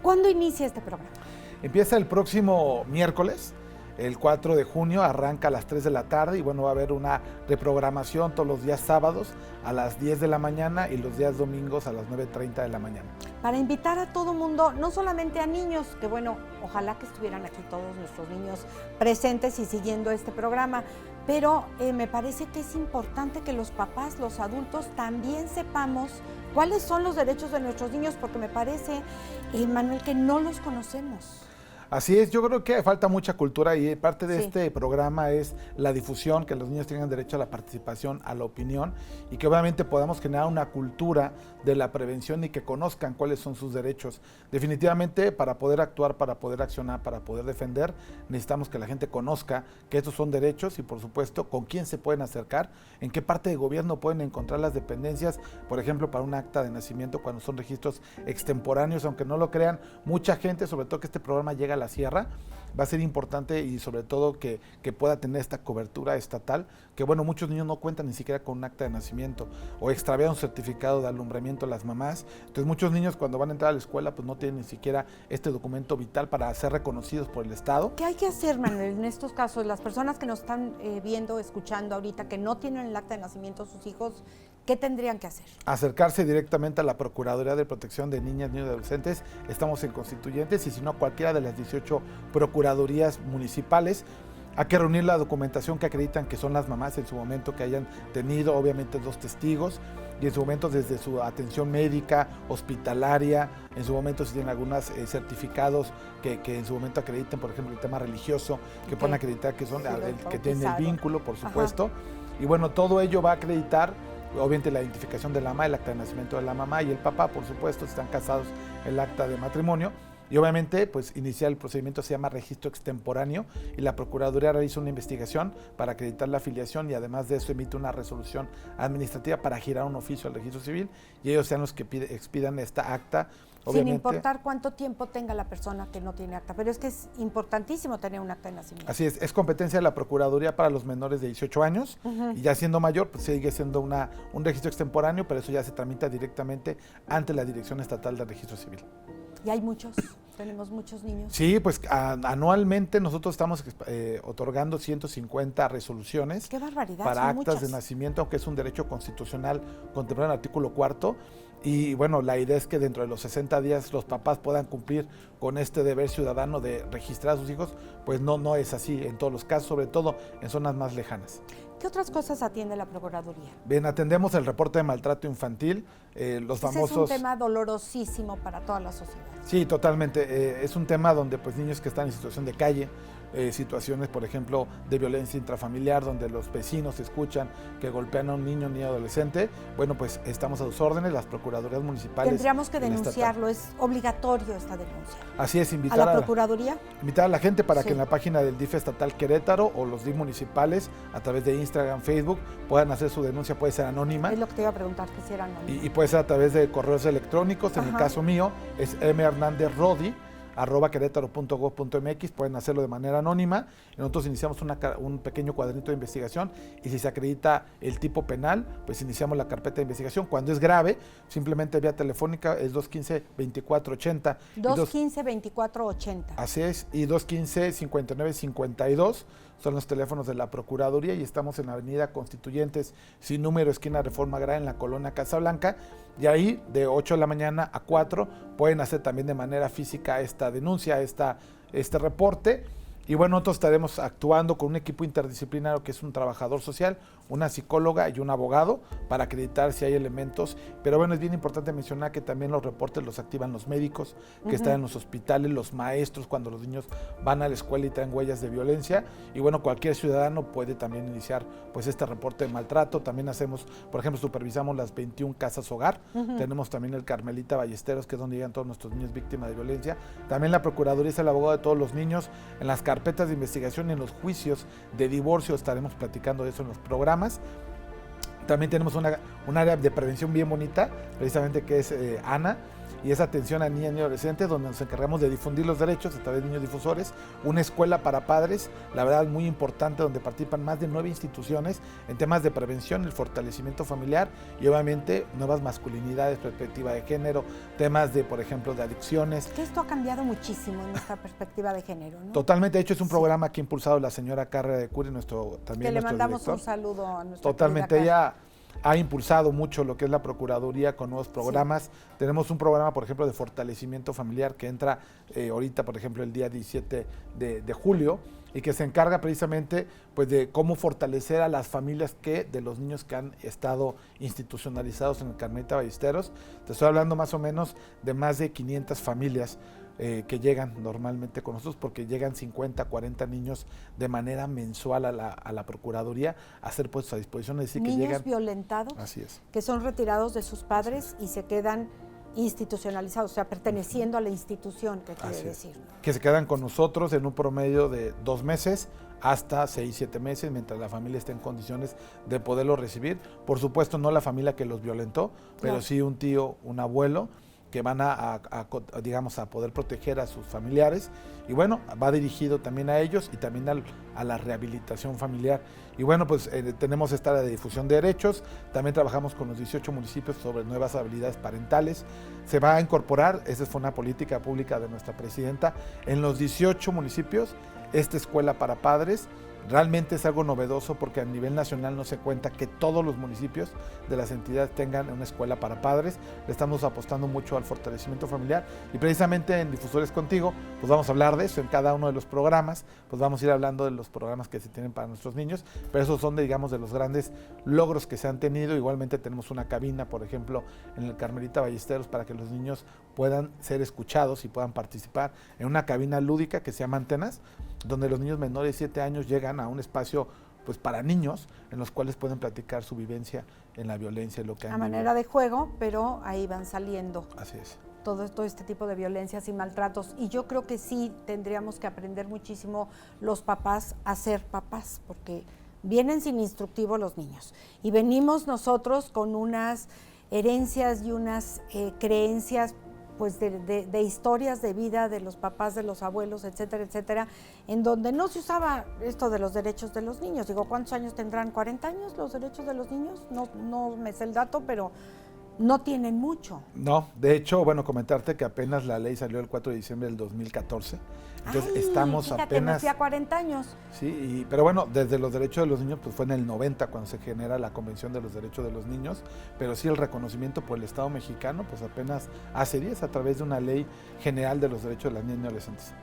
¿Cuándo inicia este programa? Empieza el próximo miércoles. El 4 de junio arranca a las 3 de la tarde y bueno, va a haber una reprogramación todos los días sábados a las 10 de la mañana y los días domingos a las 9:30 de la mañana. Para invitar a todo mundo, no solamente a niños, que bueno, ojalá que estuvieran aquí todos nuestros niños presentes y siguiendo este programa, pero me parece que es importante que los papás, los adultos, también sepamos cuáles son los derechos de nuestros niños, porque me parece, Manuel, que no los conocemos. Así es, yo creo que falta mucha cultura y parte de este programa es la difusión, que los niños tengan derecho a la participación, a la opinión y que obviamente podamos generar una cultura de la prevención y que conozcan cuáles son sus derechos. Definitivamente para poder actuar, para poder accionar, para poder defender, necesitamos que la gente conozca que estos son derechos y por supuesto con quién se pueden acercar, en qué parte de gobierno pueden encontrar las dependencias, por ejemplo para un acta de nacimiento cuando son registros extemporáneos, aunque no lo crean, mucha gente, sobre todo que este programa llega a la sierra, va a ser importante y sobre todo que pueda tener esta cobertura estatal, que bueno, muchos niños no cuentan ni siquiera con un acta de nacimiento o extravían un certificado de alumbramiento a las mamás, entonces muchos niños cuando van a entrar a la escuela pues no tienen ni siquiera este documento vital para ser reconocidos por el Estado. ¿Qué hay que hacer, Manuel, en estos casos? Las personas que nos están viendo, escuchando ahorita, que no tienen el acta de nacimiento de sus hijos, ¿qué tendrían que hacer? Acercarse directamente a la Procuraduría de Protección de Niñas, Niños y Adolescentes, estamos en Constituyentes y si no cualquiera de las 18 procuradurías municipales. Hay que reunir la documentación que acreditan que son las mamás en su momento que hayan tenido, obviamente 2 testigos, y en su momento desde su atención médica, hospitalaria, en su momento si tienen algunos certificados que en su momento acrediten, por ejemplo, el tema religioso, que puedan acreditar que son que tienen el vínculo, por supuesto. Ajá. Y bueno, todo ello va a acreditar obviamente la identificación de la mamá, el acta de nacimiento de la mamá y el papá, por supuesto, si están casados, el acta de matrimonio. Y obviamente, pues iniciar el procedimiento se llama registro extemporáneo y la Procuraduría realiza una investigación para acreditar la afiliación y además de eso emite una resolución administrativa para girar un oficio al registro civil y ellos sean los que expidan esta acta. Sin importar cuánto tiempo tenga la persona que no tiene acta, pero es que es importantísimo tener un acta de nacimiento. Así es competencia de la Procuraduría para los menores de 18 años y ya siendo mayor, pues sigue siendo un registro extemporáneo, pero eso ya se tramita directamente ante la Dirección Estatal del Registro Civil. ¿Y hay muchos? ¿Tenemos muchos niños? Sí, pues anualmente nosotros estamos otorgando 150 resoluciones. ¡Qué barbaridad! Para actas muchas. de nacimiento, aunque es un derecho constitucional contemplado en el artículo 4. Y bueno, la idea es que dentro de los 60 días los papás puedan cumplir con este deber ciudadano de registrar a sus hijos, pues no es así en todos los casos, sobre todo en zonas más lejanas. ¿Qué otras cosas atiende la Procuraduría? Bien, atendemos el reporte de maltrato infantil, los famosos... Ese es un tema dolorosísimo para toda la sociedad. Sí, totalmente. Es un tema donde pues niños que están en situación de calle, situaciones, por ejemplo, de violencia intrafamiliar, donde los vecinos escuchan que golpean a un niño ni adolescente, bueno, pues estamos a sus órdenes, las procuradurías municipales. Tendríamos que denunciarlo, es obligatorio esta denuncia. Así es, invitar a la Procuraduría. Invitar a la gente para que en la página del DIF estatal Querétaro o los DIF municipales, a través de Instagram, Facebook, puedan hacer su denuncia, puede ser anónima. Es lo que te iba a preguntar, que si era anónima. Y puede ser a través de correos electrónicos, en el caso mío es mhernandezrodi@querétaro.gov.mx, pueden hacerlo de manera anónima y nosotros iniciamos un pequeño cuadernito de investigación y si se acredita el tipo penal, pues iniciamos la carpeta de investigación. Cuando es grave, simplemente vía telefónica es 215-2480. 215-2480. Así es, y 215-5952 son los teléfonos de la Procuraduría y estamos en la avenida Constituyentes, sin número, esquina Reforma Agraria, en la colonia Casablanca, y ahí de 8 de la mañana a 4 pueden hacer también de manera física esta denuncia, este reporte. Y bueno, nosotros estaremos actuando con un equipo interdisciplinario que es un trabajador social, una psicóloga y un abogado para acreditar si hay elementos. Pero bueno, es bien importante mencionar que también los reportes los activan los médicos que están en los hospitales, los maestros cuando los niños van a la escuela y traen huellas de violencia. Y bueno, cualquier ciudadano puede también iniciar pues este reporte de maltrato. También hacemos, por ejemplo, supervisamos las 21 casas hogar. Tenemos también el Carmelita Ballesteros, que es donde llegan todos nuestros niños víctimas de violencia. También la Procuraduría es el abogado de todos los niños en las carpetas de investigación y en los juicios de divorcio. Estaremos platicando de eso en los programas. También tenemos un área de prevención bien bonita, precisamente que es ANA, y es atención a niñas y adolescentes, donde nos encargamos de difundir los derechos a través de niños difusores, una escuela para padres, la verdad muy importante, donde participan más de 9 instituciones en temas de prevención, el fortalecimiento familiar y obviamente nuevas masculinidades, perspectiva de género, temas de, por ejemplo, de adicciones. Que esto ha cambiado muchísimo en nuestra perspectiva de género, ¿no? Totalmente, de hecho es un programa que ha impulsado la señora Carla de Curi, también que le nuestro mandamos director. un saludo a nuestra Totalmente, ella ha impulsado mucho lo que es la Procuraduría con nuevos programas. Sí. Tenemos un programa, por ejemplo, de fortalecimiento familiar que entra ahorita, por ejemplo, el día 17 de julio y que se encarga precisamente pues, de cómo fortalecer a las familias de los niños que han estado institucionalizados en el Carmelita Ballesteros. Te estoy hablando más o menos de más de 500 familias que llegan normalmente con nosotros, porque llegan 50, 40 niños de manera mensual a la Procuraduría a ser puestos a disposición. Es decir, niños que llegan violentados, así es, que son retirados de sus padres y se quedan institucionalizados, o sea, perteneciendo a la institución, que quiere decir, ¿no? Que se quedan con nosotros en un promedio de 2 meses hasta 6, 7 meses, mientras la familia esté en condiciones de poderlo recibir. Por supuesto, no la familia que los violentó, pero sí un tío, un abuelo, que van digamos, a poder proteger a sus familiares. Y bueno, va dirigido también a ellos y también a la rehabilitación familiar. Y bueno, pues tenemos esta área de difusión de derechos, también trabajamos con los 18 municipios sobre nuevas habilidades parentales. Se va a incorporar, esa fue una política pública de nuestra presidenta, en los 18 municipios, esta escuela para padres. Realmente es algo novedoso porque a nivel nacional no se cuenta que todos los municipios de las entidades tengan una escuela para padres. Le estamos apostando mucho al fortalecimiento familiar y precisamente en Difusores Contigo pues vamos a hablar de eso en cada uno de los programas, pues vamos a ir hablando de los programas que se tienen para nuestros niños, pero esos son digamos de los grandes logros que se han tenido. Igualmente tenemos una cabina, por ejemplo, en el Carmelita Ballesteros para que los niños puedan ser escuchados y puedan participar en una cabina lúdica que se llama Antenas, donde los niños menores de 7 años llegan a un espacio pues para niños en los cuales pueden platicar su vivencia en la violencia, lo que han a manera de juego, pero ahí van saliendo. Así es. Todo este tipo de violencias y maltratos. Y yo creo que sí tendríamos que aprender muchísimo los papás a ser papás, porque vienen sin instructivo los niños. Y venimos nosotros con unas herencias y unas creencias pues de historias de vida de los papás, de los abuelos, etcétera, etcétera, en donde no se usaba esto de los derechos de los niños. Digo, ¿cuántos años tendrán? ¿40 años los derechos de los niños? No me sé el dato, pero no tienen mucho. No, de hecho, bueno, comentarte que apenas la ley salió el 4 de diciembre del 2014. Entonces estamos apenas... hacía 40 años. Sí, pero bueno, desde los derechos de los niños, pues fue en el 90 cuando se genera la Convención de los Derechos de los Niños, pero sí el reconocimiento por el Estado mexicano, pues apenas hace 10 a través de una ley general de los derechos de las niñas y adolescentes.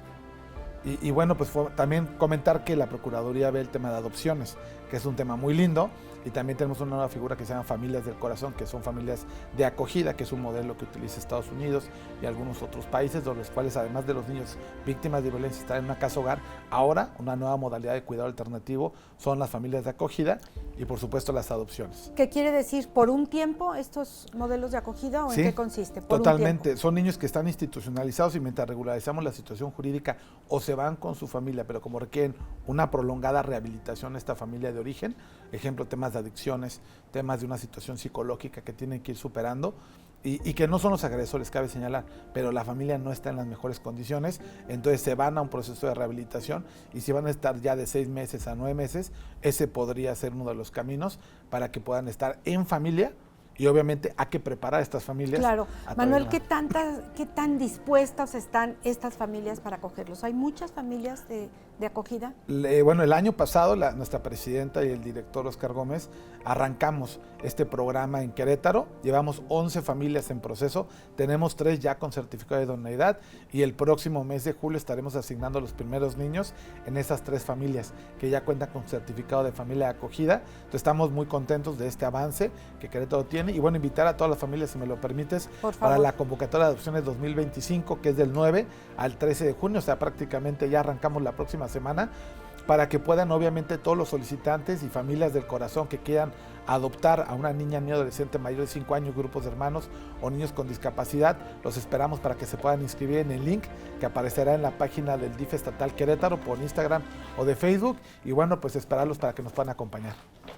Y bueno, pues también comentar que la Procuraduría ve el tema de adopciones, que es un tema muy lindo, y también tenemos una nueva figura que se llama Familias del Corazón, que son familias de acogida, que es un modelo que utiliza Estados Unidos y algunos otros países, de los cuales además de los niños víctimas de violencia están en una casa hogar, ahora una nueva modalidad de cuidado alternativo son las familias de acogida y por supuesto las adopciones. ¿Qué quiere decir? ¿Por un tiempo estos modelos de acogida o sí, en qué consiste? ¿Por totalmente, son niños que están institucionalizados y mientras regularizamos la situación jurídica o se van con su familia, pero como requieren una prolongada rehabilitación esta familia de origen, ejemplo, temas de adicciones, temas de una situación psicológica que tienen que ir superando y que no son los agresores, cabe señalar, pero la familia no está en las mejores condiciones, entonces se van a un proceso de rehabilitación y si van a estar ya de 6 meses a 9 meses, ese podría ser uno de los caminos para que puedan estar en familia. Y obviamente hay que preparar a estas familias. Claro. Manuel, ¿qué tan dispuestas están estas familias para acogerlos? ¿Hay muchas familias de acogida? Bueno, el año pasado nuestra presidenta y el director Oscar Gómez arrancamos este programa en Querétaro. Llevamos 11 familias en proceso. Tenemos 3 ya con certificado de idoneidad y el próximo mes de julio estaremos asignando los primeros niños en esas 3 familias que ya cuentan con certificado de familia de acogida. Entonces estamos muy contentos de este avance que Querétaro tiene. Y bueno, invitar a todas las familias, si me lo permites, para la convocatoria de adopciones 2025, que es del 9 al 13 de junio, o sea, prácticamente ya arrancamos la próxima semana, para que puedan, obviamente, todos los solicitantes y familias del corazón que quieran adoptar a una niña, niño, adolescente mayor de 5 años, grupos de hermanos o niños con discapacidad, los esperamos para que se puedan inscribir en el link que aparecerá en la página del DIF estatal Querétaro por Instagram o de Facebook, y bueno, pues esperarlos para que nos puedan acompañar.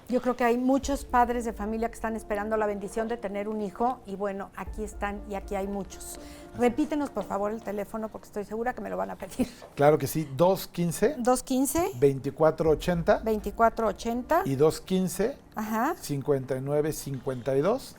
Yo creo que hay muchos padres de familia que están esperando la bendición de tener un hijo y bueno, aquí están y aquí hay muchos. Repítenos por favor el teléfono porque estoy segura que me lo van a pedir. Claro que sí, 215-2480 2480 y 215 Ajá. 5952.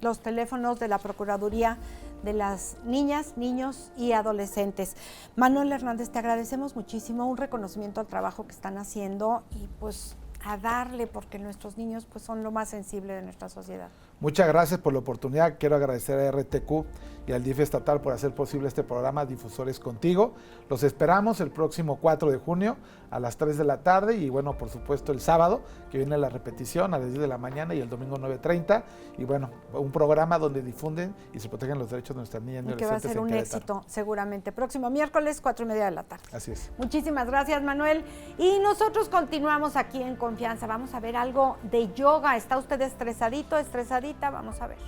Los teléfonos de la Procuraduría de las niñas, niños y adolescentes. Manuel Hernández, te agradecemos muchísimo, un reconocimiento al trabajo que están haciendo y pues a darle porque nuestros niños pues son lo más sensible de nuestra sociedad. Muchas gracias por la oportunidad. Quiero agradecer a RTQ y al DIF estatal por hacer posible este programa Difusores Contigo. Los esperamos el próximo 4 de junio a las 3 de la tarde y bueno, por supuesto el sábado, que viene la repetición a las 10 de la mañana y el domingo 9:30. Y bueno, un programa donde difunden y se protegen los derechos de nuestras niñas y que va a ser un éxito seguramente. Próximo miércoles, 4:30 de la tarde. Así es. Muchísimas gracias, Manuel. Y nosotros continuamos aquí en Confianza. Vamos a ver algo de yoga. ¿Está usted estresadito, estresadita? Vamos a ver.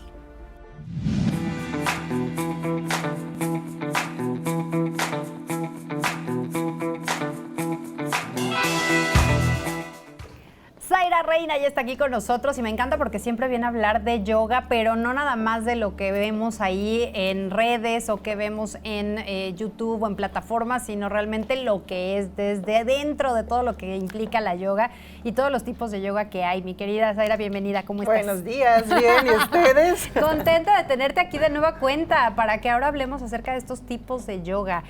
Zaira Reina ya está aquí con nosotros y me encanta porque siempre viene a hablar de yoga, pero no nada más de lo que vemos ahí en redes o que vemos en YouTube o en plataformas, sino realmente lo que es desde dentro de todo lo que implica la yoga y todos los tipos de yoga que hay. Mi querida Zaira, bienvenida, ¿cómo estás? Buenos días, bien, ¿y ustedes? Contenta de tenerte aquí de nueva cuenta para que ahora hablemos acerca de estos tipos de yoga.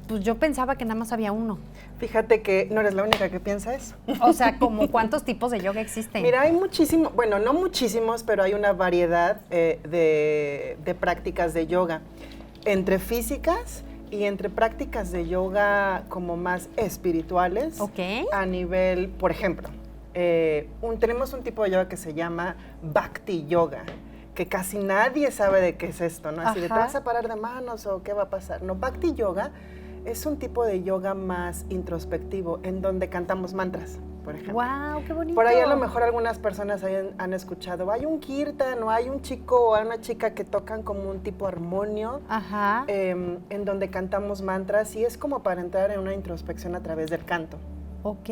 Pues yo pensaba que nada más había uno. Fíjate que no eres la única que piensa eso. O sea, ¿como cuántos tipos de yoga existen? Mira, hay muchísimos, bueno, no muchísimos, pero hay una variedad de prácticas de yoga, entre físicas y entre prácticas de yoga como más espirituales. Ok. A nivel, por ejemplo, tenemos un tipo de yoga que se llama Bhakti Yoga, que casi nadie sabe de qué es esto, ¿no? Así de, ¿te vas a parar de manos o qué va a pasar? No, Bhakti Yoga es un tipo de yoga más introspectivo, en donde cantamos mantras, por ejemplo. ¡Wow, qué bonito! Por ahí a lo mejor algunas personas han escuchado, hay un kirtan, o hay un chico o hay una chica que tocan como un tipo armonio, Ajá. En donde cantamos mantras, y es como para entrar en una introspección a través del canto. Ok.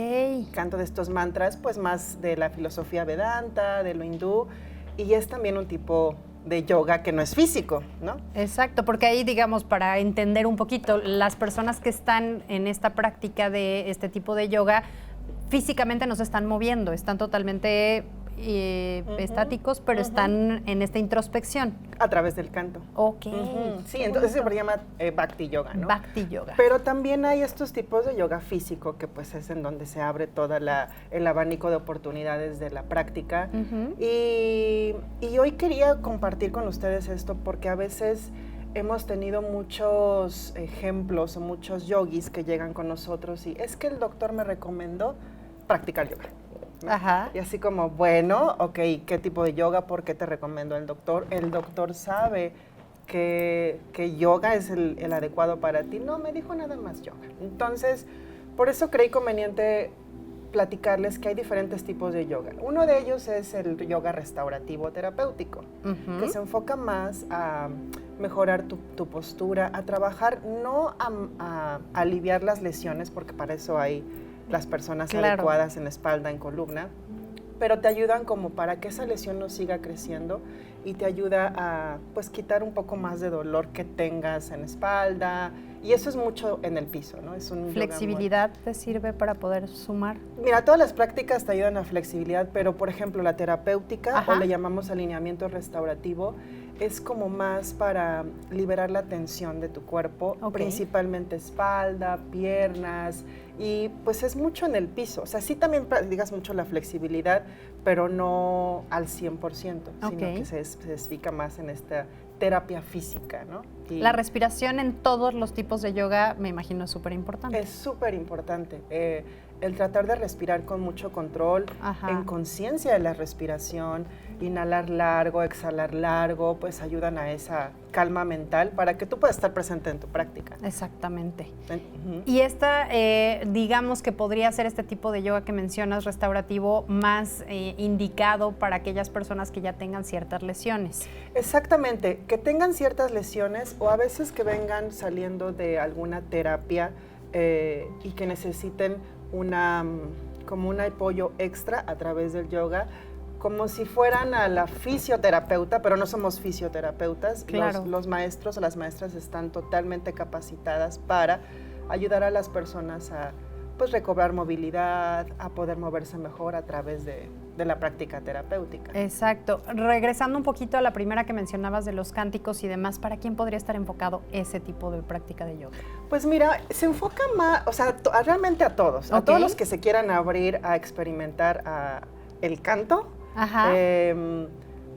Canto de estos mantras, pues más de la filosofía Vedanta, de lo hindú, y es también un tipo de yoga que no es físico, ¿no? Exacto, porque ahí, digamos, para entender un poquito, las personas que están en esta práctica de este tipo de yoga, físicamente no se están moviendo, están totalmente estáticos, pero están en esta introspección. A través del canto. Ok. Sí, entonces se llama Bhakti Yoga, ¿no? Bhakti Yoga. Pero también hay estos tipos de yoga físico, que pues es en donde se abre todo el abanico de oportunidades de la práctica. Y hoy quería compartir con ustedes esto porque a veces hemos tenido muchos ejemplos o muchos yogis que llegan con nosotros y es que el doctor me recomendó practicar yoga, ¿no? Ajá. Y así como, bueno, ok, ¿qué tipo de yoga? ¿Por qué te recomendó el doctor? El doctor sabe que yoga es el adecuado para ti. No, me dijo nada más yoga. Entonces, por eso creí conveniente platicarles que hay diferentes tipos de yoga. Uno de ellos es el yoga restaurativo terapéutico, que se enfoca más a mejorar tu postura, a trabajar, no a aliviar las lesiones, porque para eso hay las personas adecuadas en espalda, en columna, pero te ayudan como para que esa lesión no siga creciendo y te ayuda a pues quitar un poco más de dolor que tengas en espalda, y eso es mucho en el piso, ¿no? Es un ¿Flexibilidad te sirve para poder sumar? Mira, todas las prácticas te ayudan a flexibilidad, pero por ejemplo la terapéutica, o le llamamos alineamiento restaurativo, es como más para liberar la tensión de tu cuerpo, principalmente espalda, piernas, y pues es mucho en el piso. O sea, sí también practicas mucho la flexibilidad, pero no al 100%, sino que se especifica más en esta terapia física, ¿no? Y la respiración en todos los tipos de yoga, me imagino, es súper importante. Es súper importante. El tratar de respirar con mucho control, en conciencia de la respiración, inhalar largo, exhalar largo, pues ayudan a esa calma mental para que tú puedas estar presente en tu práctica. Exactamente. Y esta, digamos que podría ser este tipo de yoga que mencionas, restaurativo, más indicado para aquellas personas que ya tengan ciertas lesiones. Exactamente, que tengan ciertas lesiones o a veces que vengan saliendo de alguna terapia y que necesiten una como un apoyo extra a través del yoga, como si fueran a la fisioterapeuta, pero no somos fisioterapeutas. Claro. Los maestros o las maestras están totalmente capacitadas para ayudar a las personas a pues recobrar movilidad, a poder moverse mejor a través de la práctica terapéutica. Exacto. Regresando un poquito a la primera que mencionabas de los cánticos y demás, ¿para quién podría estar enfocado ese tipo de práctica de yoga? Pues mira, se enfoca más, o sea, realmente a todos, a todos los que se quieran abrir a experimentar el canto. Ajá.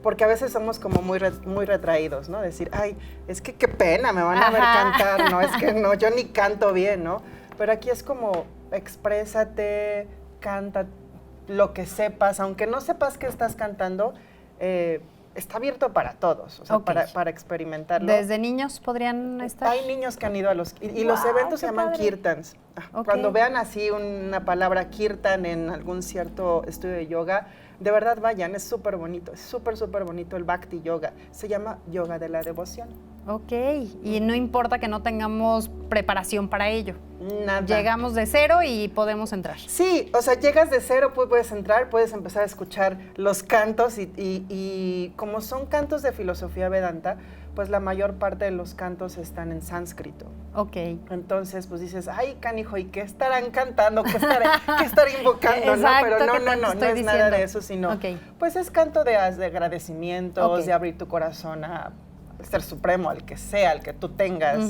Porque a veces somos como muy retraídos, ¿no? Decir, ay, es que qué pena, me van a ver cantar, no, es que no, yo ni canto bien, ¿no? Pero aquí es como, exprésate, canta lo que sepas, aunque no sepas qué estás cantando, está abierto para todos, o sea, para experimentarlo. ¿Desde niños podrían estar? Hay niños que han ido a los... Y los eventos se llaman kirtans. Cuando vean así una palabra kirtan en algún cierto estudio de yoga, de verdad vayan, es súper bonito, es súper bonito el Bhakti Yoga. Se llama yoga de la devoción. Ok, y no importa que no tengamos preparación para ello. Nada. Llegamos de cero y podemos entrar. Sí, o sea, llegas de cero, pues puedes entrar, puedes empezar a escuchar los cantos y como son cantos de filosofía Vedanta, pues la mayor parte de los cantos están en sánscrito. Ok. Entonces, pues dices, ay, canijo, ¿y qué estarán cantando? ¿Qué estaré invocando? Exacto, ¿no? Pero no es diciendo. nada de eso, sino, pues es canto de agradecimientos, de abrir tu corazón a Ser Supremo, al que sea, al que tú tengas,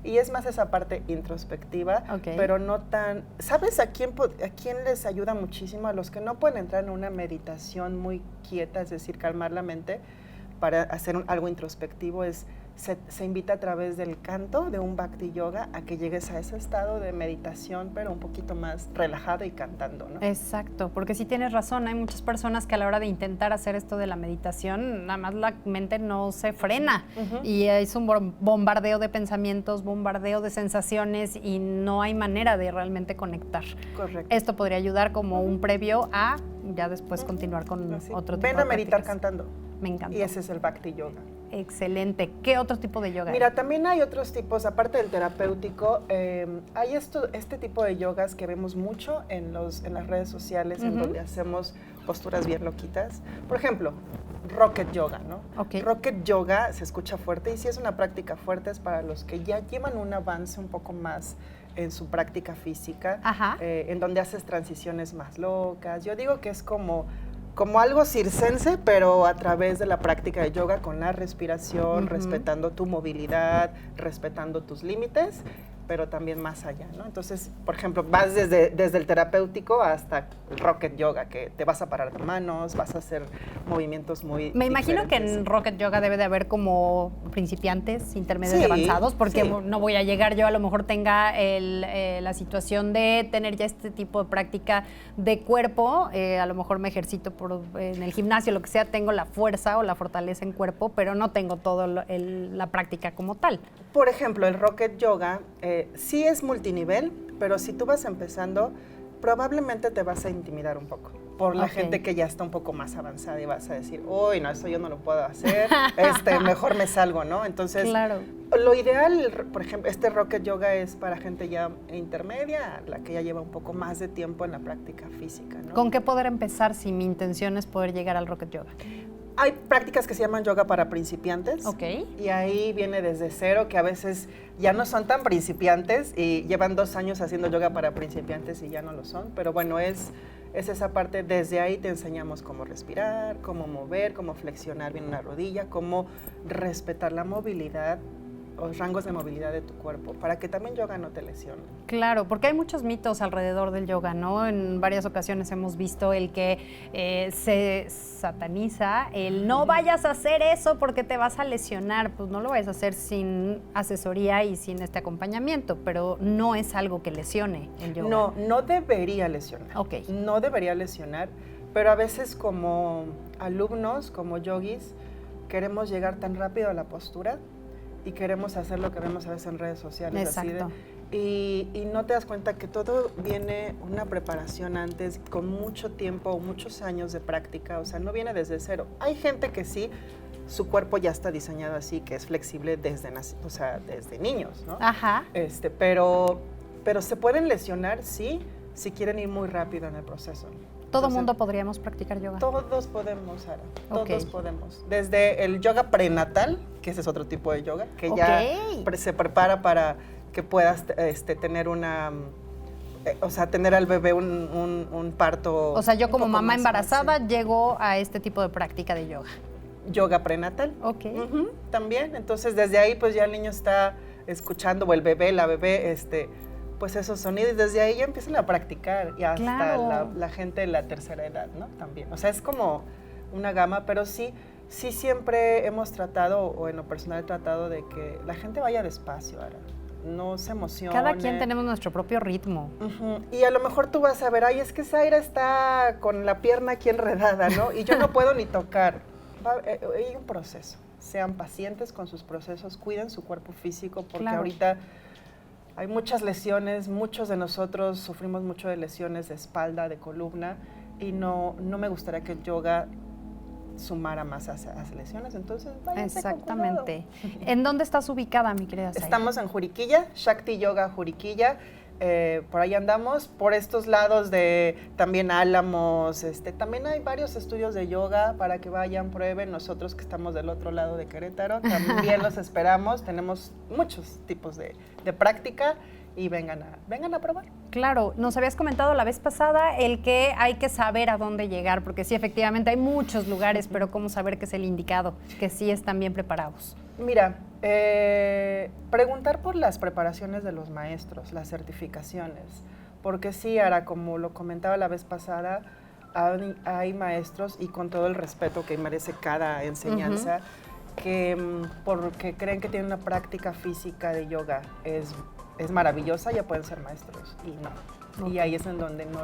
y es más esa parte introspectiva, pero no tan... ¿Sabes a quién les ayuda muchísimo? A los que no pueden entrar en una meditación muy quieta, es decir, calmar la mente, para hacer algo introspectivo, se invita a través del canto de un Bhakti Yoga a que llegues a ese estado de meditación, pero un poquito más relajado y cantando, ¿no? Exacto, porque sí tienes razón, hay muchas personas que a la hora de intentar hacer esto de la meditación, nada más la mente no se frena y es un bombardeo de pensamientos, bombardeo de sensaciones y no hay manera de realmente conectar. Correcto. Esto podría ayudar como un previo a ya después continuar con otro tipo de Ven a meditar prácticas. Cantando. Me encanta. Y ese es el Bhakti Yoga. Excelente. ¿Qué otro tipo de yoga Mira, hay? también hay otros tipos, aparte del terapéutico, hay este tipo de yogas que vemos mucho en las redes sociales, en donde hacemos posturas bien loquitas. Por ejemplo, Rocket Yoga, ¿no? Rocket Yoga se escucha fuerte y sí es una práctica fuerte, es para los que ya llevan un avance un poco más en su práctica física, en donde haces transiciones más locas. Yo digo que es como algo circense, pero a través de la práctica de yoga con la respiración, respetando tu movilidad, respetando tus límites, pero también más allá, ¿no? Entonces, por ejemplo, vas desde el terapéutico hasta el Rocket Yoga, que te vas a parar de manos, vas a hacer movimientos muy Me imagino que en Rocket Yoga debe de haber como principiantes, intermedios y avanzados, porque no voy a llegar yo, a lo mejor tenga la situación de tener ya este tipo de práctica de cuerpo, a lo mejor me ejercito en el gimnasio, lo que sea, tengo la fuerza o la fortaleza en cuerpo, pero no tengo toda la práctica como tal. Por ejemplo, el Rocket Yoga sí es multinivel, pero si tú vas empezando, probablemente te vas a intimidar un poco por la gente que ya está un poco más avanzada y vas a decir, uy, no, eso yo no lo puedo hacer, mejor me salgo, ¿no? Entonces, lo ideal, por ejemplo, este Rocket Yoga es para gente ya intermedia, la que ya lleva un poco más de tiempo en la práctica física, ¿no? ¿Con qué poder empezar si mi intención es poder llegar al Rocket Yoga? Hay prácticas que se llaman yoga para principiantes. Y ahí viene desde cero, que a veces ya no son tan principiantes y llevan 2 años haciendo yoga para principiantes y ya no lo son. Pero bueno, es esa parte, desde ahí te enseñamos cómo respirar, cómo mover, cómo flexionar bien una rodilla, cómo respetar la movilidad, los rangos de movilidad de tu cuerpo, para que también yoga no te lesione. Claro, porque hay muchos mitos alrededor del yoga, ¿no? En varias ocasiones hemos visto el que se sataniza, el no vayas a hacer eso porque te vas a lesionar, pues no lo vayas a hacer sin asesoría y sin este acompañamiento, pero no es algo que lesione el yoga. No debería lesionar. No debería lesionar, pero a veces como alumnos, como yogis, queremos llegar tan rápido a la postura y queremos hacer lo que vemos a veces en redes sociales. Exacto. Y no te das cuenta que todo viene una preparación antes, con mucho tiempo, muchos años de práctica, o sea, no viene desde cero. Hay gente que sí, su cuerpo ya está diseñado así, que es flexible desde niños, ¿no? Pero se pueden lesionar, sí, si quieren ir muy rápido en el proceso. ¿Todo mundo podríamos practicar yoga? Todos podemos, Sara, todos Ok. podemos. Desde el yoga prenatal, que ese es otro tipo de yoga, que ya se prepara para que puedas tener una... o sea, tener al bebé un parto. O sea, yo como un poco mamá más embarazada fácil. llego a este tipo de práctica de yoga. Yoga prenatal. Ok. También. Entonces, desde ahí, pues ya el niño está escuchando, o el bebé, la bebé, pues esos sonidos. Y desde ahí ya empiezan a practicar. Y hasta Claro. la gente de la tercera edad, ¿no? También. O sea, es como una gama, pero sí siempre hemos tratado, o en lo personal he tratado de que la gente vaya despacio ahora. No se emocione. Cada quien tenemos nuestro propio ritmo. Y a lo mejor tú vas a ver, ay, es que Zaira está con la pierna aquí enredada, ¿no? Y yo no puedo ni tocar. Hay un proceso. Sean pacientes con sus procesos, cuiden su cuerpo físico, porque Claro. ahorita hay muchas lesiones, muchos de nosotros sufrimos mucho de lesiones de espalda, de columna, y no me gustaría que el yoga sumara más a esas lesiones, entonces váyanse con Exactamente. cuidado. ¿En dónde estás ubicada, mi querida Zaira? Estamos en Juriquilla, Shakti Yoga Juriquilla, por ahí andamos, por estos lados de también Álamos, también hay varios estudios de yoga para que vayan, prueben. Nosotros que estamos del otro lado de Querétaro, también los esperamos, tenemos muchos tipos de práctica y vengan a probar. Claro, nos habías comentado la vez pasada el que hay que saber a dónde llegar, porque sí, efectivamente hay muchos lugares, pero cómo saber que es el indicado, que sí están bien preparados. Mira, preguntar por las preparaciones de los maestros, las certificaciones, porque sí, Ara, como lo comentaba la vez pasada, hay maestros, y con todo el respeto que merece cada enseñanza, que porque creen que tienen una práctica física de yoga es maravillosa, ya pueden ser maestros, y no. Y ahí es en donde no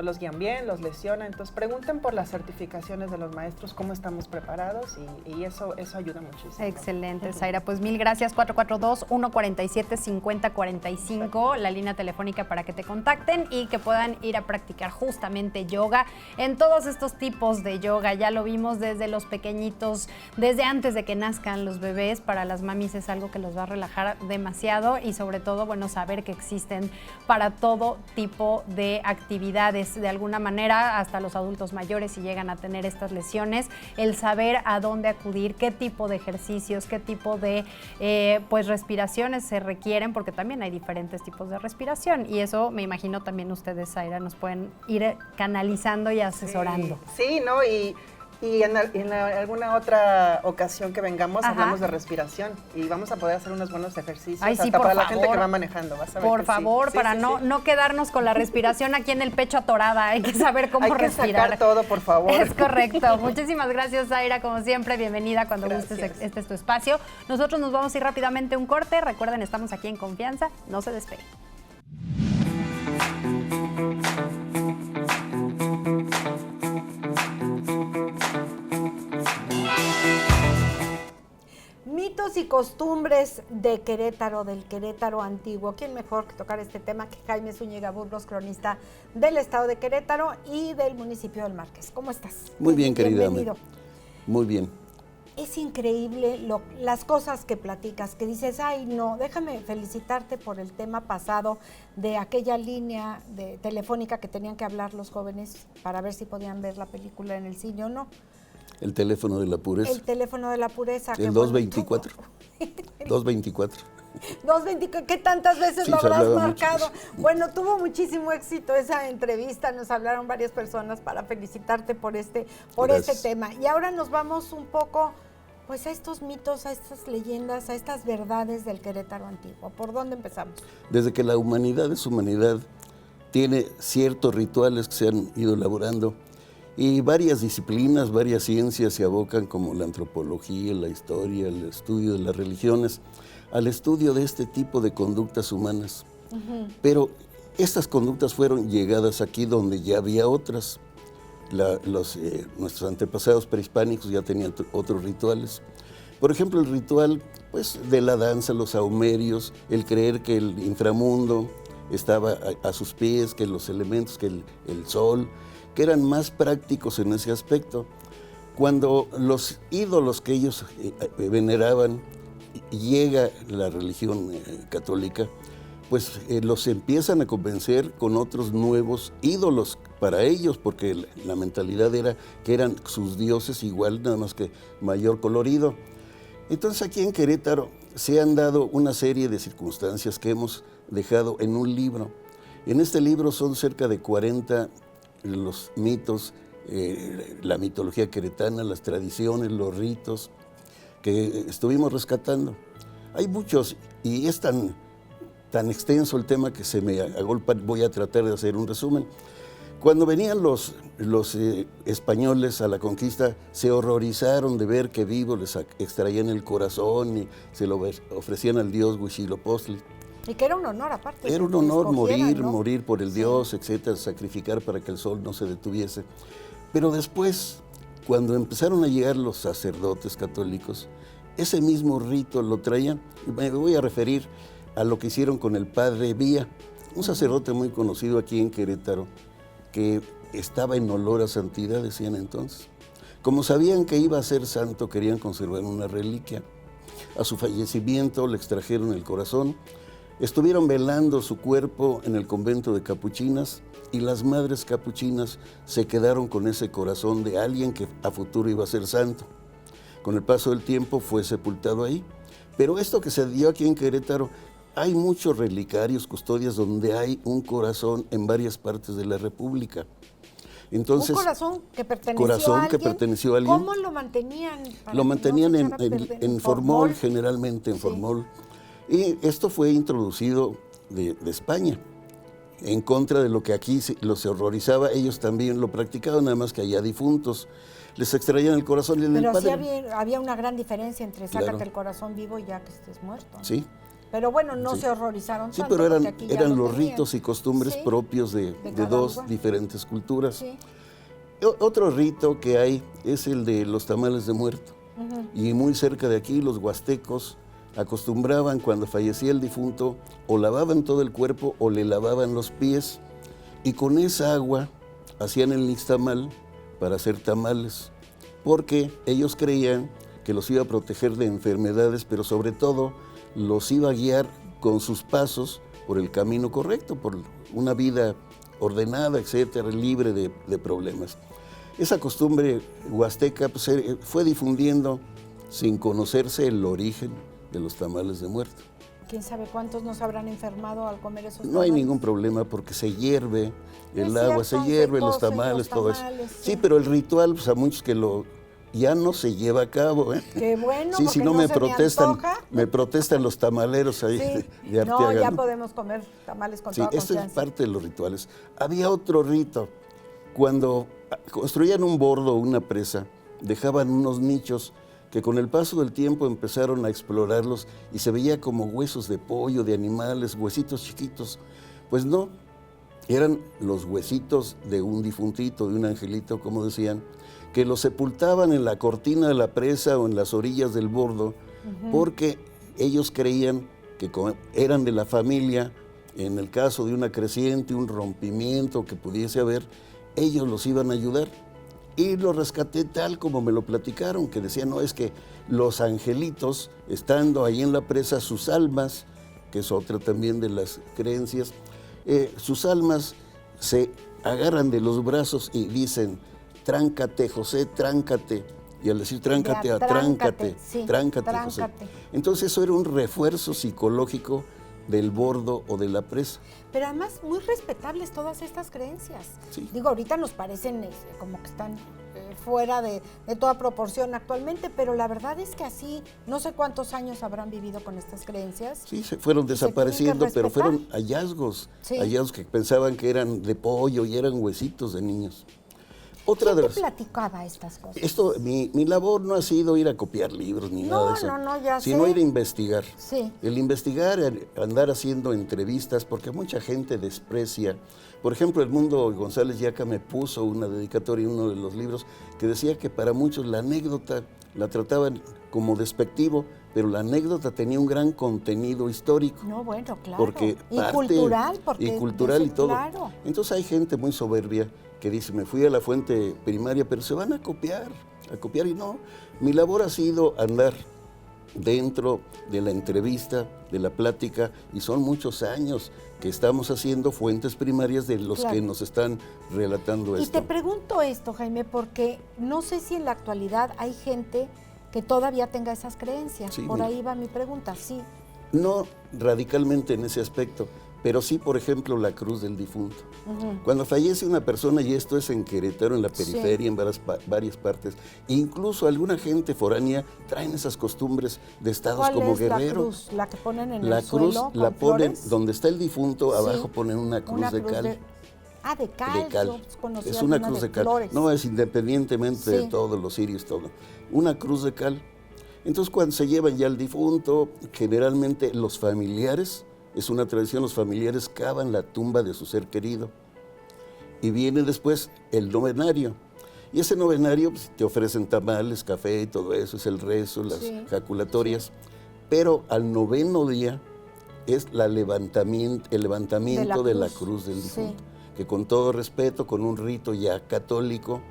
los guían bien, los lesionan. Entonces pregunten por las certificaciones de los maestros, cómo estamos preparados, y eso ayuda muchísimo. Excelente, Zaira. Pues mil gracias. 442-147-5045, la línea telefónica para que te contacten y que puedan ir a practicar justamente yoga en todos estos tipos de yoga. Ya lo vimos desde los pequeñitos, desde antes de que nazcan los bebés. Para las mamis es algo que los va a relajar demasiado, y sobre todo, bueno, saber que existen para todo tipo de actividades. De alguna manera, hasta los adultos mayores, si llegan a tener estas lesiones, el saber a dónde acudir, qué tipo de ejercicios, qué tipo de pues respiraciones se requieren, porque también hay diferentes tipos de respiración, y eso me imagino también ustedes, Zaira, nos pueden ir canalizando y asesorando. Sí, ¿no? Y en alguna otra ocasión que vengamos, Ajá. hablamos de respiración, y vamos a poder hacer unos buenos ejercicios. Ay, sí, hasta por para la favor. gente que va manejando. Vas a ver Por que favor, sí. para Sí, no, sí. no quedarnos con la respiración aquí en el pecho atorada, hay que saber cómo Hay que respirar. sacar todo, por favor. Es correcto. Muchísimas gracias, Zaira, como siempre, bienvenida cuando Gracias. gustes, este es tu espacio. Nosotros nos vamos a ir rápidamente a un corte. Recuerden, estamos aquí en Confianza, no se despeguen. Mitos y costumbres de Querétaro, del Querétaro antiguo. ¿Quién mejor que tocar este tema que Jaime Zúñiga Burgos, cronista del estado de Querétaro y del municipio del Marqués? ¿Cómo estás? Muy bien, querida. Bienvenido. Muy bien. Es increíble las cosas que platicas, que dices, ay no, déjame felicitarte por el tema pasado de aquella línea telefónica que tenían que hablar los jóvenes para ver si podían ver la película en el cine o no. El teléfono de la pureza. El teléfono de la pureza. El 224. 224. 224, ¿qué tantas veces Sí, lo se habrás hablaba marcado? mucho. Bueno, tuvo muchísimo éxito esa entrevista, nos hablaron varias personas para felicitarte por este Gracias. tema. Y ahora nos vamos un poco pues a estos mitos, a estas leyendas, a estas verdades del Querétaro antiguo. ¿Por dónde empezamos? Desde que la humanidad es humanidad, tiene ciertos rituales que se han ido elaborando, y varias disciplinas, varias ciencias se abocan, como la antropología, la historia, el estudio de las religiones, al estudio de este tipo de conductas humanas. Pero estas conductas fueron llegadas aquí donde ya había otras. Nuestros antepasados prehispánicos ya tenían otros rituales. Por ejemplo, el ritual pues, de la danza, los saumerios, el creer que el inframundo estaba a sus pies, que los elementos, que el sol, que eran más prácticos en ese aspecto. Cuando los ídolos que ellos veneraban, llega la religión católica, pues los empiezan a convencer con otros nuevos ídolos para ellos, porque la mentalidad era que eran sus dioses igual, nada más que mayor colorido. Entonces aquí en Querétaro se han dado una serie de circunstancias que hemos dejado en un libro. En este libro son cerca de 40 los mitos, la mitología queretana, las tradiciones, los ritos que estuvimos rescatando. Hay muchos y es tan extenso el tema que se me agolpa, voy a tratar de hacer un resumen. Cuando venían los españoles a la conquista, se horrorizaron de ver que vivos les extraían el corazón y se lo ofrecían al dios Huitzilopochtli. Y que era un honor aparte. Era un honor morir, ¿no? morir por el dios, etcétera, sacrificar para que el sol no se detuviese. Pero después, cuando empezaron a llegar los sacerdotes católicos, ese mismo rito lo traían. Me voy a referir a lo que hicieron con el padre Vía, un sacerdote muy conocido aquí en Querétaro, que estaba en olor a santidad, decían entonces. Como sabían que iba a ser santo, querían conservar una reliquia. A su fallecimiento le extrajeron el corazón, estuvieron velando su cuerpo en el convento de capuchinas y las madres capuchinas se quedaron con ese corazón de alguien que a futuro iba a ser santo. Con el paso del tiempo fue sepultado ahí. Pero esto que se dio aquí en Querétaro, hay muchos relicarios, custodias, donde hay un corazón en varias partes de la República. Entonces, un corazón que perteneció a alguien. ¿Cómo lo mantenían? Lo mantenían en formol, generalmente en formol. Y esto fue introducido de España, en contra de lo que aquí los horrorizaba. Ellos también lo practicaban, nada más que allá difuntos. Les extraían el corazón. Pero sí había una gran diferencia entre sácate el corazón vivo y ya que estés muerto, ¿no? Sí. Pero bueno, no se horrorizaron tanto. Sí, pero eran los ritos y costumbres propios de dos diferentes culturas. Sí. Otro rito que hay es el de los tamales de muerto. Y muy cerca de aquí, los huastecos acostumbraban, cuando fallecía el difunto, o lavaban todo el cuerpo o le lavaban los pies. Y con esa agua hacían el nixtamal para hacer tamales, porque ellos creían que los iba a proteger de enfermedades, pero sobre todo los iba a guiar con sus pasos por el camino correcto, por una vida ordenada, etcétera, libre de problemas. Esa costumbre huasteca pues, fue difundiendo sin conocerse el origen de los tamales de muerto. ¿Quién sabe cuántos nos habrán enfermado al comer esos tamales? No hay ningún problema porque se hierve el agua, se hierve los tamales, todo eso. Sí, pero el ritual, pues a muchos que ya no se lleva a cabo. Qué bueno, sí, si no me protestan los tamaleros ahí de Arteaga. No, ya podemos comer tamales con toda confianza. Sí, esto es parte de los rituales. Había otro rito. Cuando construían un bordo o una presa, dejaban unos nichos que con el paso del tiempo empezaron a explorarlos y se veía como huesos de pollo, de animales, huesitos chiquitos. Pues no, eran los huesitos de un difuntito, de un angelito, como decían, que los sepultaban en la cortina de la presa o en las orillas del bordo, porque ellos creían que eran de la familia, en el caso de una creciente, un rompimiento que pudiese haber, ellos los iban a ayudar. Y lo rescaté tal como me lo platicaron, que decían, no, es que los angelitos, estando ahí en la presa, sus almas, que es otra también de las creencias, sus almas se agarran de los brazos y dicen, tráncate, José, tráncate. Y al decir tráncate, tráncate, José. Entonces eso era un refuerzo psicológico del bordo o de la presa. Pero además muy respetables todas estas creencias. Sí. Digo, ahorita nos parecen como que están fuera de toda proporción actualmente, pero la verdad es que así, no sé cuántos años habrán vivido con estas creencias. Sí, se fueron desapareciendo, pero fueron hallazgos, hallazgos que pensaban que eran de pollo y eran huesitos de niños. ¿Quién te platicaba estas cosas? Mi labor no ha sido ir a copiar libros ni nada de eso, sino ir a investigar. Sí. El investigar, andar haciendo entrevistas, porque mucha gente desprecia. Por ejemplo, Edmundo González Yaca me puso una dedicatoria en uno de los libros que decía que para muchos la anécdota la trataban como despectivo, pero la anécdota tenía un gran contenido histórico. No, bueno, claro. Porque cultural y todo. Claro. Entonces hay gente muy soberbia que dice, me fui a la fuente primaria, pero se van a copiar y no. Mi labor ha sido andar dentro de la entrevista, de la plática, y son muchos años que estamos haciendo fuentes primarias de los que nos están relatando esto. Y te pregunto esto, Jaime, porque no sé si en la actualidad hay gente que todavía tenga esas creencias. Por ahí va mi pregunta, sí. No radicalmente en ese aspecto, pero sí, por ejemplo, la cruz del difunto. Cuando fallece una persona, y esto es en Querétaro, en la periferia, en varias partes, incluso alguna gente foránea traen esas costumbres de estados como Guerrero. La cruz? ¿La que ponen en la el cruz suelo la con ponen flores? donde está el difunto, abajo ponen una cruz de cal. De cal. De cal. Es una cruz de cal. Flores. No, es independientemente de todos los cirios, todo. Una cruz de cal. Entonces, cuando se llevan ya al difunto, generalmente los familiares, es una tradición, los familiares cavan la tumba de su ser querido. Y viene después el novenario. Y ese novenario pues, te ofrecen tamales, café y todo eso, es el rezo, las jaculatorias. Pero al noveno día es el levantamiento de la cruz del difunto. Que con todo respeto, con un rito ya católico,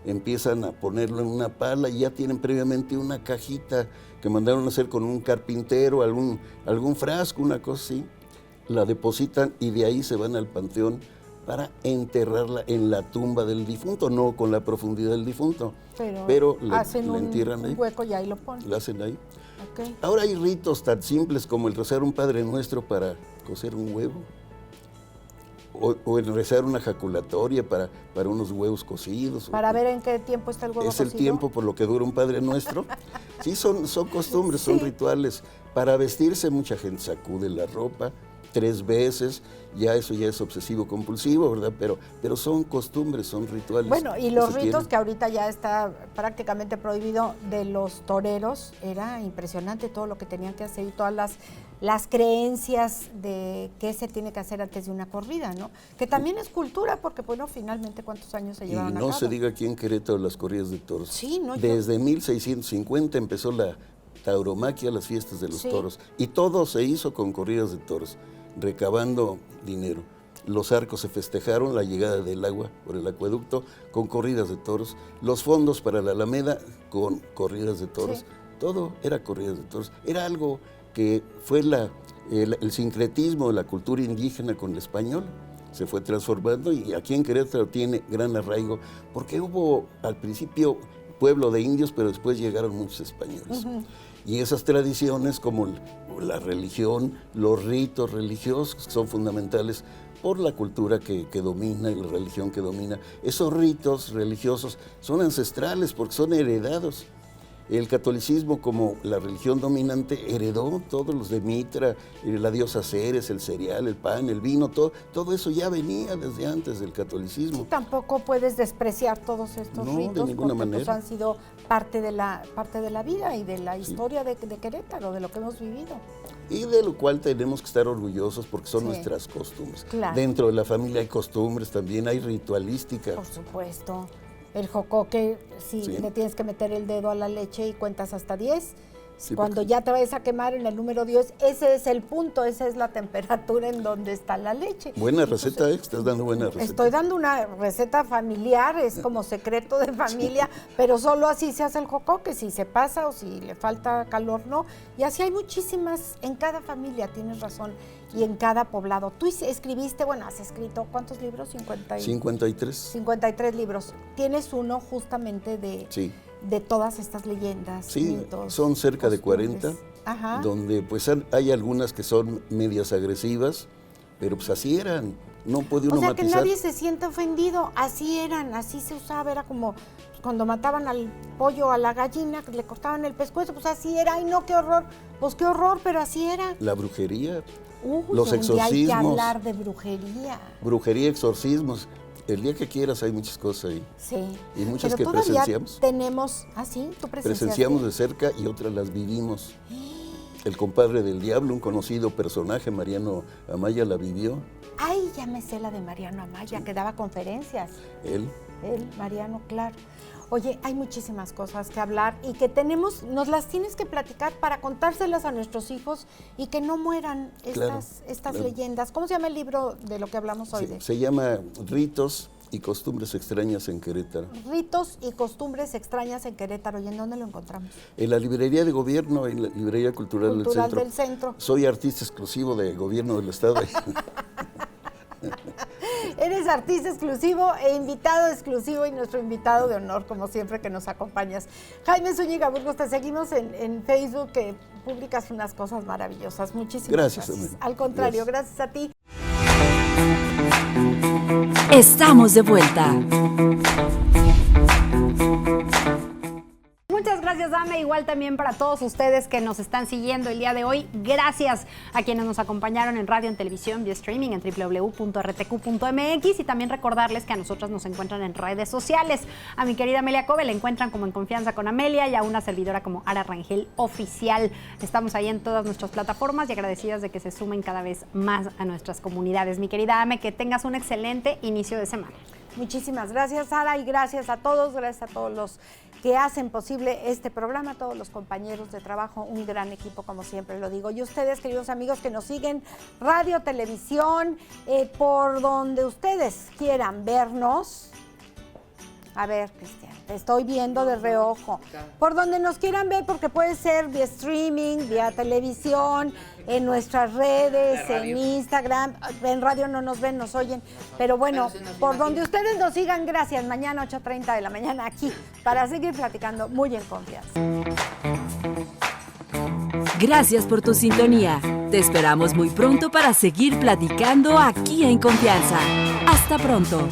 empiezan a ponerlo en una pala y ya tienen previamente una cajita que mandaron a hacer con un carpintero, algún frasco, una cosa así, la depositan y de ahí se van al panteón para enterrarla en la tumba del difunto, no con la profundidad del difunto, pero la entierran ahí. Un hueco y ahí lo ponen. La hacen ahí. Ahora hay ritos tan simples como el rezar un Padre Nuestro para cocer un huevo. O el rezar una jaculatoria para unos huevos cocidos. Para ver en qué tiempo está el huevo cocido. Es el tiempo por lo que dura un Padre Nuestro. Sí, son costumbres, son rituales. Para vestirse mucha gente sacude la ropa 3 veces, eso ya es obsesivo compulsivo, ¿verdad? Pero son costumbres, son rituales. Bueno, y los ritos que ahorita ya está prácticamente prohibido de los toreros, era impresionante todo lo que tenían que hacer y todas las creencias de qué se tiene que hacer antes de una corrida, ¿no? Que también es cultura, porque bueno, finalmente cuántos años se llevaron a cabo. Y no se diga aquí en Querétaro las corridas de toros. Sí, no. Desde 1650 empezó la tauromaquia, las fiestas de los toros, y todo se hizo con corridas de toros, recabando dinero. Los arcos se festejaron, la llegada del agua por el acueducto con corridas de toros, los fondos para la Alameda con corridas de toros, todo era corridas de toros. Era algo que fue el sincretismo de la cultura indígena con el español, se fue transformando y aquí en Querétaro tiene gran arraigo, porque hubo al principio pueblo de indios, pero después llegaron muchos españoles. Y esas tradiciones como la religión, los ritos religiosos son fundamentales por la cultura que domina y la religión que domina. Esos ritos religiosos son ancestrales porque son heredados. El catolicismo, como la religión dominante, heredó todos los de Mitra, la diosa Ceres, el cereal, el pan, el vino, todo eso ya venía desde antes del catolicismo. Sí, tampoco puedes despreciar todos estos ritos, de ninguna manera. Pues han sido parte de la vida y de la historia de Querétaro, de lo que hemos vivido. Y de lo cual tenemos que estar orgullosos porque son nuestras costumbres. Claro. Dentro de la familia hay costumbres, también hay ritualística. Por supuesto. El jocoque, le tienes que meter el dedo a la leche y cuentas hasta 10. Cuando ya te vayas a quemar en el número 10, ese es el punto, esa es la temperatura en donde está la leche. Buena receta, estás dando buena receta. Estoy dando una receta familiar, es como secreto de familia, pero solo así se hace el jocoque, si se pasa o si le falta calor, no. Y así hay muchísimas en cada familia, tienes razón, y en cada poblado. Tú escribiste, has escrito, ¿cuántos libros? 53. 53 libros. Tienes uno justamente de todas estas leyendas. Sí, mitos, son cerca de 40, Ajá. donde pues hay algunas que son medias agresivas, pero pues así eran, no puede uno matizar. O sea, que nadie se siente ofendido, así eran, así se usaba, era como cuando mataban al pollo, a la gallina, que le cortaban el pescuezo, pues así era, ay no, qué horror, pues qué horror, pero así era. La brujería, los exorcismos. Hay que hablar de brujería. Brujería, exorcismos. El día que quieras hay muchas cosas ahí. Sí. Y muchas pero que presenciamos. Tenemos, sí, tú presenciaste. Presenciamos de cerca y otras las vivimos. El compadre del diablo, un conocido personaje, Mariano Amaya, la vivió. Ay, ya me sé la de Mariano Amaya, que daba conferencias. Él, Mariano, claro. Oye, hay muchísimas cosas que hablar y que nos las tienes que platicar para contárselas a nuestros hijos y que no mueran estas leyendas. ¿Cómo se llama el libro de lo que hablamos hoy? Se llama Ritos y costumbres extrañas en Querétaro. Ritos y costumbres extrañas en Querétaro. ¿Y en dónde lo encontramos? En la librería de gobierno, en la librería cultural del centro. Soy artista exclusivo de gobierno del estado. Eres artista exclusivo e invitado exclusivo y nuestro invitado de honor, como siempre, que nos acompañas. Jaime Zúñiga Burgos, te seguimos en Facebook, que publicas unas cosas maravillosas. Muchísimas gracias. Al contrario, gracias a ti. Estamos de vuelta. Muchas gracias, Dame. Igual también para todos ustedes que nos están siguiendo el día de hoy. Gracias a quienes nos acompañaron en radio, en televisión, vía streaming en www.rtq.mx, y también recordarles que a nosotras nos encuentran en redes sociales. A mi querida Amelia Cove la encuentran como En Confianza con Amelia, y a una servidora como Ara Rangel Oficial. Estamos ahí en todas nuestras plataformas y agradecidas de que se sumen cada vez más a nuestras comunidades. Mi querida Ame, que tengas un excelente inicio de semana. Muchísimas gracias, Sara, y gracias a todos los que hacen posible este programa, todos los compañeros de trabajo, un gran equipo, como siempre lo digo. Y ustedes, queridos amigos, que nos siguen radio, televisión, por donde ustedes quieran vernos. A ver, Cristian, te estoy viendo de reojo. Por donde nos quieran ver, porque puede ser vía streaming, vía televisión, en nuestras redes, en Instagram. En radio no nos ven, nos oyen. Pero bueno, por donde ustedes nos sigan, gracias. Mañana 8:30 de la mañana aquí, para seguir platicando muy en confianza. Gracias por tu sintonía. Te esperamos muy pronto para seguir platicando aquí en Confianza. Hasta pronto.